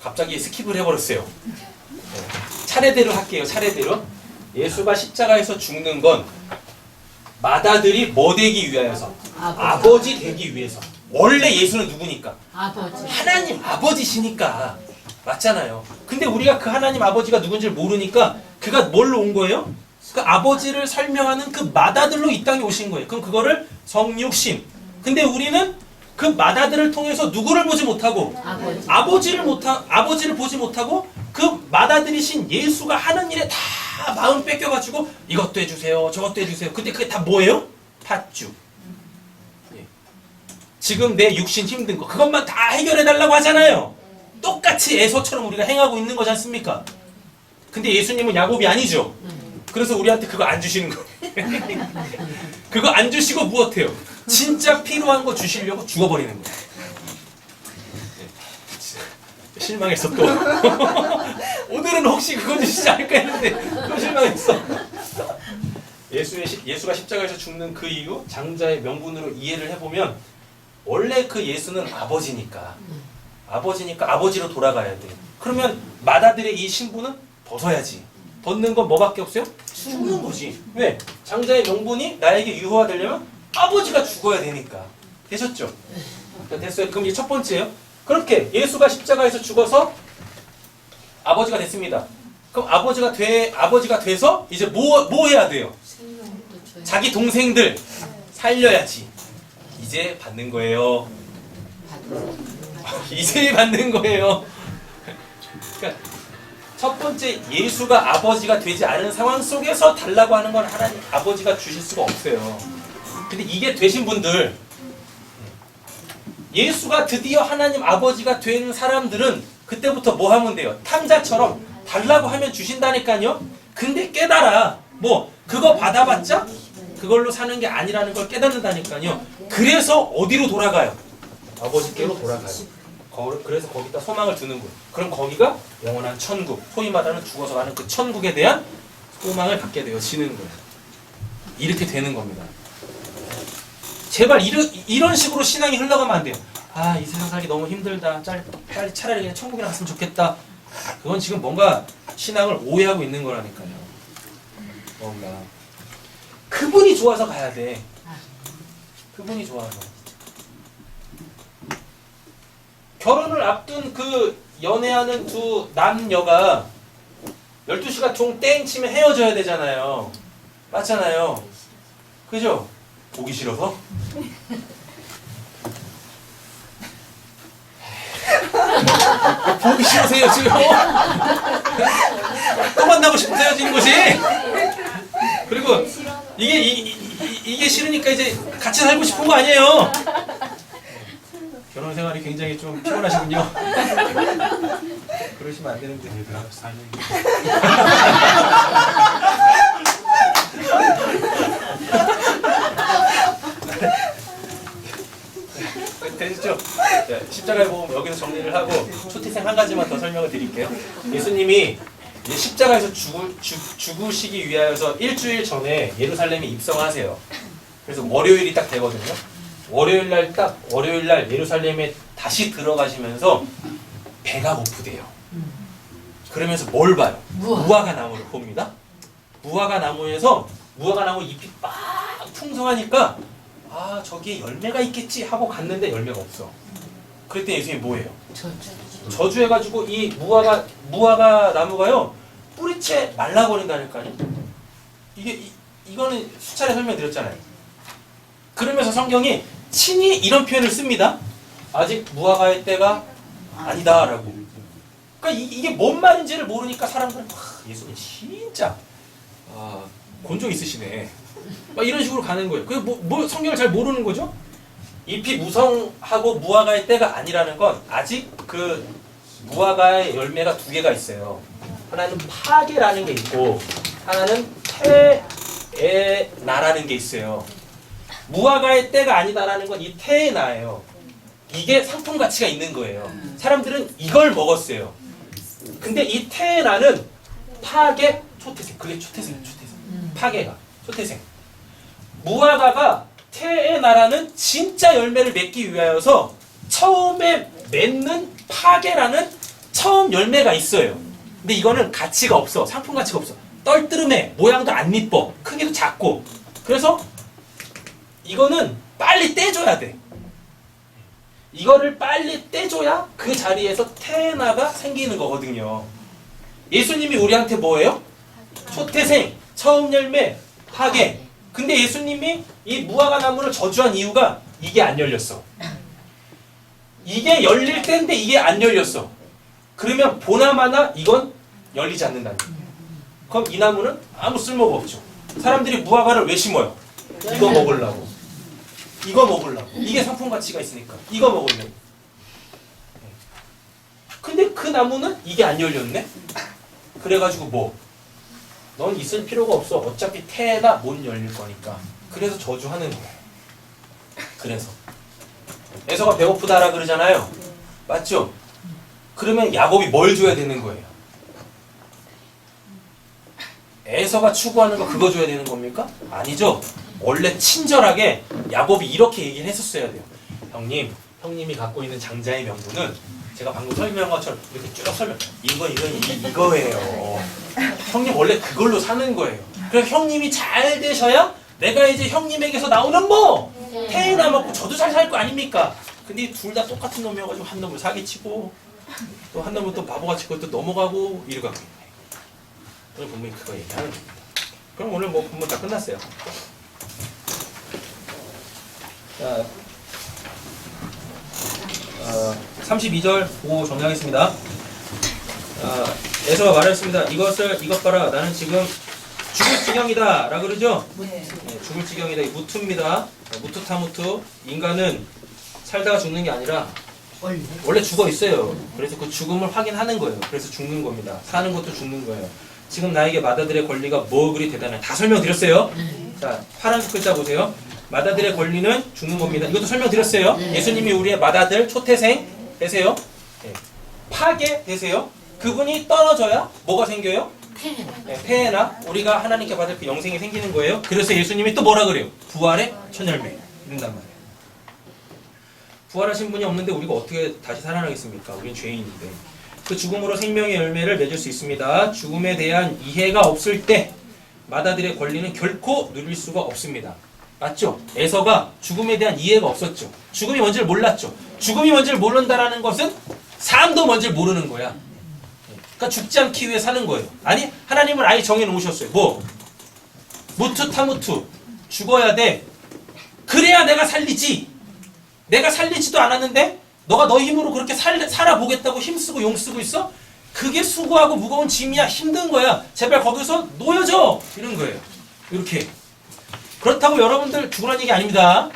갑자기 스킵을 해버렸어요. 예. 차례대로 할게요. 차례대로. 예수가 십자가에서 죽는 건 맏아들이 뭐 되기 위하여서? 아버지 되기 위해서. 원래 예수는 누구니까? 아버지. 하나님 아버지시니까. 맞잖아요. 근데 우리가 그 하나님 아버지가 누군지를 모르니까 그가 뭘로 온 거예요? 그 아버지를 설명하는 그 맏아들로 맏아들로 이 땅에 오신 거예요. 그럼 그거를 성육신. 근데 우리는 그 맏아들을 통해서 누구를 보지 못하고 아버지를 보지 못하고 그 맏아들이신 예수가 하는 일에 다 마음 뺏겨가지고 이것도 해주세요, 저것도 해주세요. 근데 그게 다 뭐예요? 팥죽. 예. 지금 내 육신 힘든 거 그것만 다 해결해달라고 하잖아요. 똑같이 에서처럼 우리가 행하고 있는 거지 않습니까? 근데 예수님은 야곱이 아니죠. 그래서 우리한테 그거 안 주시는 거예요. 그거 안 주시고 무엇해요? 진짜 필요한 거 주시려고 죽어버리는 거예요. 실망했어 또. 오늘은 혹시 그거 주시지 않을까 했는데 또 실망했어. 예? 예수가 십자가에서 죽는 그 이유 장자의 명분으로 이해를 해보면 원래 그 예수는 아버지니까 아버지로 돌아가야 돼. 그러면 맏아들의 이 신분은 벗어야지. 벗는 건 뭐밖에 없어요? 죽는 거지. 왜? 장자의 명분이 나에게 유효화되려면 아버지가 죽어야 되니까. 되셨죠? 됐어요. 그럼 이제 첫 번째예요. 그렇게 예수가 십자가에서 죽어서 아버지가 됐습니다. 그럼 아버지가 돼서 이제 뭐 해야 돼요? 생명도 줘야 자기 동생들 살려야지. 이제 받는 거예요. 이제 받는 거예요. 그러니까 첫 번째 예수가 아버지가 되지 않은 상황 속에서 달라고 하는 건 하나님 아버지가 주실 수가 없어요. 근데 이게 되신 분들 예수가 드디어 하나님 아버지가 된 사람들은 그때부터 뭐 하면 돼요? 탕자처럼 달라고 하면 주신다니까요. 근데 깨달아. 뭐 그거 받아봤자 그걸로 사는 게 아니라는 걸 깨닫는다니까요. 그래서 어디로 돌아가요? 아버지께로 돌아가요. 그래서 거기다 소망을 두는 거예요. 그럼 거기가 영원한 천국, 소위 말하는 죽어서 가는 그 천국에 대한 소망을 갖게 되어지는 거예요. 이렇게 되는 겁니다. 제발 이런 식으로 신앙이 흘러가면 안 돼요. 아, 이 세상 살기 너무 힘들다. 빨리 차라리 그냥 천국에 갔으면 좋겠다. 그건 지금 뭔가 신앙을 오해하고 있는 거라니까요. 뭔가 그분이 좋아서 가야 돼. 그분이 좋아서. 결혼을 앞둔 그 연애하는 두 남녀가 12시가 종 땡 치면 헤어져야 되잖아요. 맞잖아요. 그죠? 보기 싫어서? 보기 싫어서 헤어지요? 또 만나고 싶어서 헤어지는 거지? 그리고 이게 싫으니까 이제 같이 살고 싶은 거 아니에요? 결혼 생활이 굉장히 좀 피곤하시군요. 그러시면 안 되는데. 되셨죠? 네, 십자가의 복음 여기서 정리를 하고 초태생 한 가지만 더 설명을 드릴게요. 예수님이 이제 십자가에서 죽으시기 위하여서 일주일 전에 예루살렘에 입성하세요. 그래서 월요일이 딱 되거든요. 월요일 날 예루살렘에 다시 들어가시면서 배가 고프대요. 그러면서 뭘 봐요? 무화과 나무를 봅니다. 무화과 나무에서 무화과 나무 잎이 막 풍성하니까 아, 저기에 열매가 있겠지 하고 갔는데 열매가 없어. 그랬더니 예수님이 뭐예요? 저주해가지고 이 무화과 나무가요 뿌리채 말라버린다니까요. 이거는 수차례 설명드렸잖아요. 그러면서 성경이 친히 이런 표현을 씁니다. 아직 무화과의 때가 아니다라고. 그러니까 이게 뭔 말인지를 모르니까 사람들은 예수님 진짜 곤종 있으시네. 막 이런 식으로 가는 거예요. 그 뭐 성경을 잘 모르는 거죠? 잎이 무성하고 무화과의 때가 아니라는 건 아직 그 무화과의 열매가 두 개가 있어요. 하나는 파게라는 게 있고 하나는 테에나라는 게 있어요. 무화과의 때가 아니다라는 건 이 테에나예요. 이게 상품 가치가 있는 거예요. 사람들은 이걸 먹었어요. 근데 이 테에나는 파게 초태생. 그게 초태생. 파게가 초태생. 무화과가 테에나라는 진짜 열매를 맺기 위하여서 처음에 맺는 파게라는 처음 열매가 있어요. 근데 이거는 가치가 없어. 상품 가치가 없어. 떨뜨름해. 모양도 안 이뻐. 크기도 작고. 그래서 이거는 빨리 떼줘야 돼. 이거를 빨리 떼줘야 그 자리에서 테에나가 생기는 거거든요. 예수님이 우리한테 뭐예요? 초태생, 처음 열매, 파게. 근데 예수님이 이 무화과 나무를 저주한 이유가 이게 안 열렸어. 이게 열릴 때인데 이게 안 열렸어. 그러면 보나마나 이건 열리지 않는다는 거예요. 그럼 이 나무는 아무 쓸모가 없죠. 사람들이 무화과를 왜 심어요? 이거 먹으려고. 이거 먹으려고. 이게 상품 가치가 있으니까. 이거 먹으려고. 근데 그 나무는 이게 안 열렸네? 그래가지고 뭐? 넌 있을 필요가 없어. 어차피 태에나 못 열릴 거니까. 그래서 저주하는 거예요. 그래서 에서가 배고프다라 그러잖아요. 맞죠? 그러면 야곱이 뭘 줘야 되는 거예요? 에서가 추구하는 거 그거 줘야 되는 겁니까? 아니죠. 원래 친절하게 야곱이 이렇게 얘기를 했었어야 돼요. 형님이 갖고 있는 장자의 명분은 제가 방금 설명한 것처럼 이렇게 쭉 설명. 이거예요. 형님 원래 그걸로 사는 거예요. 그래서 형님이 잘 되셔야 내가 이제 형님에게서 나오는 뭐 태이나 먹고 저도 잘 살 거 아닙니까? 근데 둘 다 똑같은 놈이어가지고 한 놈을 사기치고 또 한 놈은 또 바보같이 그것도 넘어가고 이러고 있네. 오늘 분명히 그거 얘기하는 겁니다. 그럼 오늘 뭐 본문 다 끝났어요. 자, 32절 보고 정리하겠습니다. 에서가 말했습니다. 이것 봐라. 나는 지금 죽을 지경이다. 라 그러죠? 네, 죽을 지경이다. 이 무투입니다. 무투타무투. 인간은 살다가 죽는 게 아니라 원래 죽어 있어요. 그래서 그 죽음을 확인하는 거예요. 그래서 죽는 겁니다. 사는 것도 죽는 거예요. 지금 나에게 마다들의 권리가 뭐 그리 대단해. 다 설명드렸어요. 자, 파란색 글자 보세요. 마다들의 권리는 죽는 겁니다. 이것도 설명드렸어요. 예수님이 우리의 마다들 초태생 되세요. 네. 파괴 되세요. 그분이 떨어져야 뭐가 생겨요? 네, 폐해나 우리가 하나님께 받을 그 영생이 생기는 거예요. 그래서 예수님이 또 뭐라 그래요? 부활의 첫 열매 이른단 말이에요. 부활하신 분이 없는데 우리가 어떻게 다시 살아나겠습니까? 우린 죄인인데. 그 죽음으로 생명의 열매를 맺을 수 있습니다. 죽음에 대한 이해가 없을 때 마다들의 권리는 결코 누릴 수가 없습니다. 맞죠? 에서가 죽음에 대한 이해가 없었죠. 죽음이 뭔지를 몰랐죠. 죽음이 뭔지를 모른다라는 것은 삶도 뭔지를 모르는 거야. 그러니까 죽지 않기 위해 사는 거예요. 아니 하나님은 아예 정해놓으셨어요. 뭐? 무투타무투. 죽어야 돼. 그래야 내가 살리지. 내가 살리지도 않았는데 너가 너 힘으로 그렇게 살아보겠다고 힘쓰고 용쓰고 있어? 그게 수고하고 무거운 짐이야. 힘든 거야. 제발 거기서 놓여줘. 이런 거예요. 이렇게. 그렇다고 여러분들 죽으라는 얘기 아닙니다.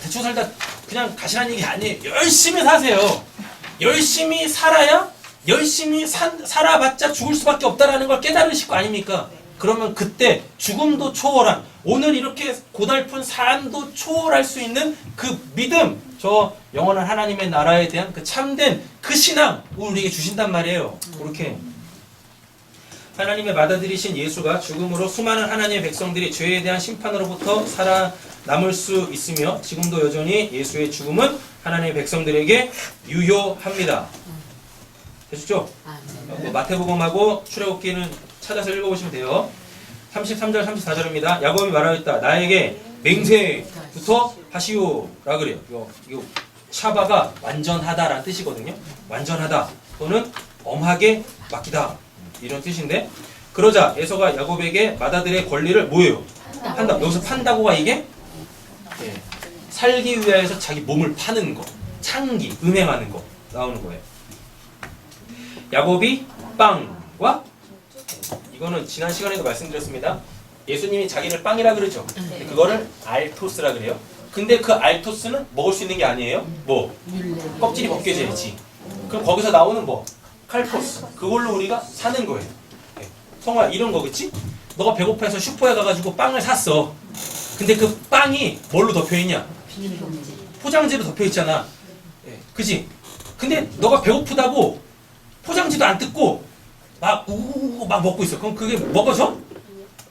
대충 살다 그냥 가시라는 얘기 아니에요. 열심히 사세요. 열심히 살아야 열심히 살아봤자 죽을 수밖에 없다라는 걸 깨달으실 거 아닙니까? 그러면 그때 죽음도 초월한 오늘 이렇게 고달픈 삶도 초월할 수 있는 그 믿음, 저 영원한 하나님의 나라에 대한 그 참된 그 신앙 우리에게 주신단 말이에요. 그렇게 하나님의 맏아들이신 예수가 죽음으로 수많은 하나님의 백성들이 죄에 대한 심판으로부터 살아남을 수 있으며 지금도 여전히 예수의 죽음은 하나님의 백성들에게 유효합니다. 되셨죠? 마태복음하고 출애굽기는 찾아서 읽어보시면 돼요. 33절 34절입니다. 야곱이 말하였다. 나에게 맹세부터 하시오라 그래요. 이거 샤바가 완전하다라는 뜻이거든요. 완전하다 또는 엄하게 맡기다 이런 뜻인데 그러자 에서가 야곱에게 맏아들의 권리를 뭐예요? 판다. 여기서 판다고가 이게 살기 위해서 자기 몸을 파는 거, 창기, 음행하는 거 나오는 거예요. 야곱이 빵과 이거는 지난 시간에도 말씀드렸습니다. 예수님이 자기를 빵이라 그러죠. 그거를 알토스라 그래요. 근데 그 알토스는 먹을 수 있는 게 아니에요. 뭐? 껍질이 벗겨져야지. 그럼 거기서 나오는 뭐? 칼포스. 그걸로 우리가 사는 거예요. 성화 이런 거겠지? 너가 배고파서 슈퍼에 가가지고 빵을 샀어. 근데 그 빵이 뭘로 덮여있냐? 포장지로 덮여있잖아. 그지? 근데 너가 배고프다고 포장지도 안 뜯고 막 우우우 막 먹고 있어. 그럼 그게 먹어져?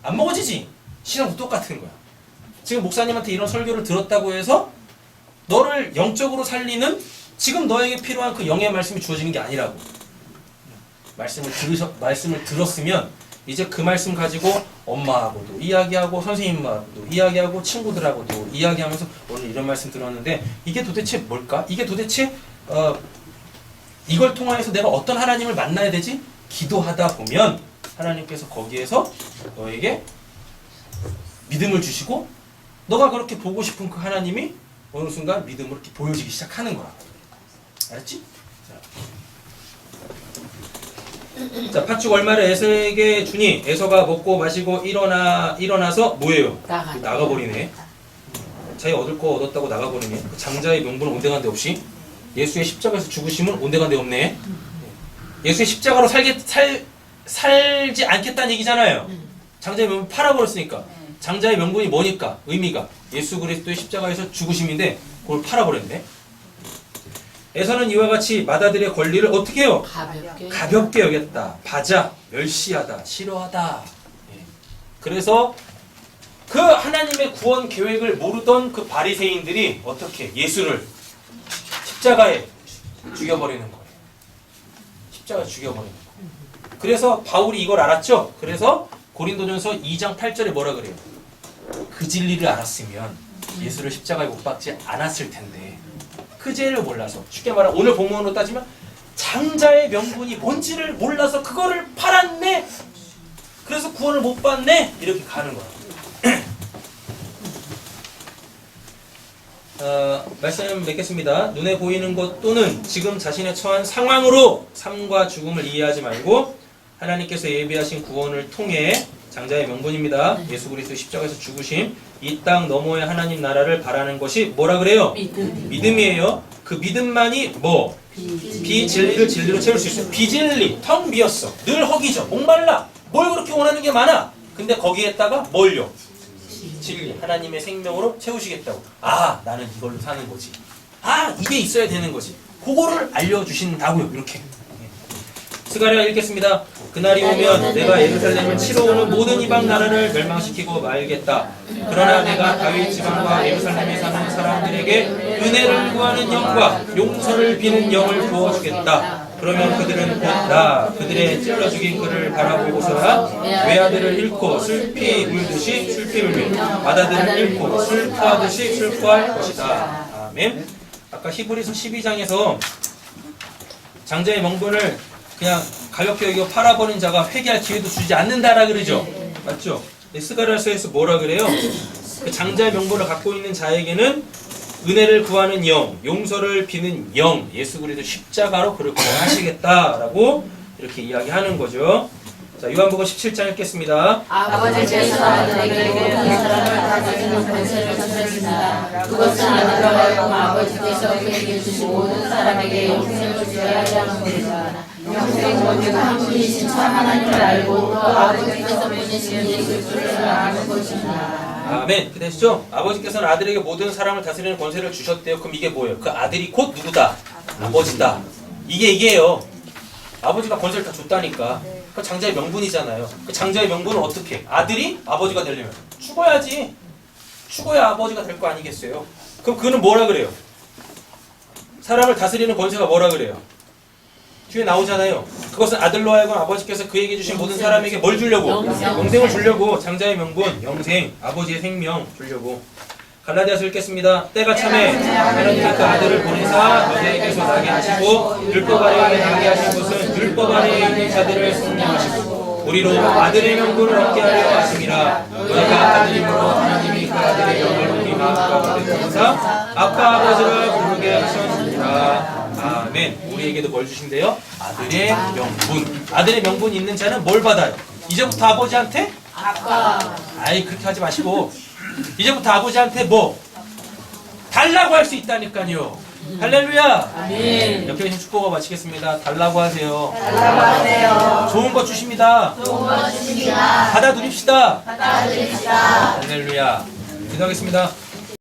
안 먹어지지. 신앙도 똑같은 거야. 지금 목사님한테 이런 설교를 들었다고 해서 너를 영적으로 살리는 지금 너에게 필요한 그 영의 말씀이 주어지는 게 아니라고. 말씀을 들었으면 이제 그 말씀 가지고 엄마하고도 이야기하고 선생님하고도 이야기하고 친구들하고도 이야기하면서 오늘 이런 말씀 들었는데 이게 도대체 뭘까? 이게 도대체 이걸 통하여서 내가 어떤 하나님을 만나야 되지? 기도하다 보면 하나님께서 거기에서 너에게 믿음을 주시고 너가 그렇게 보고 싶은 그 하나님이 어느 순간 믿음으로 이렇게 보여지기 시작하는 거야. 알았지? 자, 팥죽 얼마를 에서에게 주니 에서가 먹고 마시고 일어나서 뭐예요? 나가버리네. 자기 얻을 거 얻었다고 나가버리네. 그 장자의 명분은 온데간데 없이 예수의 십자가에서 죽으심은 온데간데 없네. 예수의 십자가로 살지 않겠다는 얘기잖아요. 장자의 명분 팔아버렸으니까. 장자의 명분이 뭐니까? 의미가 예수 그리스도의 십자가에서 죽으심인데 그걸 팔아버렸네. 에서는 이와 같이 맏아들의 권리를 어떻게 해요? 가볍게 여겼다. 바자, 멸시하다, 싫어하다. 그래서 그 하나님의 구원 계획을 모르던 그 바리새인들이 어떻게 예수를 십자가에 죽여버리는 거예요. 십자가에 죽여버리는 거예요. 그래서 바울이 이걸 알았죠. 그래서 고린도전서 2장 8절에 뭐라 그래요? 그 진리를 알았으면 예수를 십자가에 못 박지 않았을 텐데 그 죄를 몰라서, 쉽게 말하면 오늘 본문으로 따지면 장자의 명분이 뭔지를 몰라서 그거를 팔았네. 그래서 구원을 못 받네. 이렇게 가는 거야. 말씀 맺겠습니다. 눈에 보이는 것 또는 지금 자신의 처한 상황으로 삶과 죽음을 이해하지 말고 하나님께서 예비하신 구원을 통해 장자의 명분입니다. 예수 그리스도 십자가에서 죽으심, 이 땅 너머의 하나님 나라를 바라는 것이 뭐라 그래요? 믿음이에요. 그 믿음만이 뭐? 비진리를 진리로 채울 수 있어요. 비진리, 텅 비었어. 늘 허기져. 목말라. 뭘 그렇게 원하는 게 많아? 근데 거기에다가 뭘요? 진리, 하나님의 생명으로 채우시겠다고. 아, 나는 이걸로 사는 거지. 아, 이게 있어야 되는 거지. 그거를 알려주신다고요. 이렇게. 스가랴 읽겠습니다. 그날이 오면 내가 예루살렘을 치러 오는 모든 이방 나라를 멸망시키고 말겠다. 그러나 내가 다윗 지방과 예루살렘에 사는 사람들에게 은혜를 구하는 영과 용서를 비는 영을 부어주겠다. 그러면 그들은 곧 나 그들의 찔러 죽인 그를 바라보고서야 외아들을 잃고 슬피 울듯이 슬피 울며 맏아들을 잃고 슬퍼하듯이 슬퍼할 것이다. 아멘. 아까 히브리서 12장에서 장자의 명분을 그냥 가볍게 여기고 팔아버린 자가 회개할 기회도 주지 않는다라 그러죠. 맞죠? 스가랴서에서 뭐라 그래요? 그 장자의 명분을 갖고 있는 자에게는 은혜를 구하는 영, 용서를 비는 영, 예수 그리스도 십자가로 그를 구원하시겠다라고 이렇게 이야기하는 거죠. 자, 요한복음 17장 읽겠습니다. 아버지께서 아들에게 모든 사람을 다스리는 권세를 주셨습니다. 그것은 아들로 하여금 아버지께서 그에게 주신 모든 사람에게 영생을 주셔야 하는 것이다. 영생 모두가 한 분이신 참 하나님을 알고 또 아버지께서 보내신 예수 그리스도를 아는 것이다. 아멘. 그 되시죠? 아버지께서는 아들에게 모든 사람을 다스리는 권세를 주셨대요. 그럼 이게 뭐예요? 그 아들이 곧 누구다? 아버지다. 이게요. 아버지가 권세를 다 줬다니까. 그 장자의 명분이잖아요. 그 장자의 명분은 어떻게? 아들이 아버지가 되려면 죽어야지. 죽어야 아버지가 될 거 아니겠어요? 그럼 그는 뭐라 그래요? 사람을 다스리는 권세가 뭐라 그래요? 뒤에 나오잖아요. 그것은 아들로 하여금 아버지께서 그에게 주신 모든 사람에게 뭘 주려고? 영생을 주려고. 장자의 명분, 영생, 아버지의 생명 주려고. 갈라디아서 읽겠습니다. 때가 참에 하나님께서 그 아들을 보내사 너희에게서 나게 하시고 율법 아래에 나게 하신 것은 율법 아래에 있는 자들을 성령하시고 우리로 아들의 명분을 얻게 하려 하심이라. 너희가 아들임으로 하나님이 그 아들의 영을 우리 마음과 되면서 아빠 아버지를 부르게 하셨습니다. 아멘. 우리에게도 뭘 주신대요? 아들의 명분. 아들의 명분이 있는 자는 뭘 받아요? 이제부터 아버지한테? 아빠. 아이, 그렇게 하지 마시고 이제부터 아버지한테 뭐? 달라고 할 수 있다니까요. 할렐루야. 아멘. 옆에 계신 축복과 마치겠습니다. 달라고 하세요. 달라고 하세요. 좋은 거 주십니다. 좋은 거 주십니다. 받아들입시다. 받아들입시다. 할렐루야. 기도하겠습니다.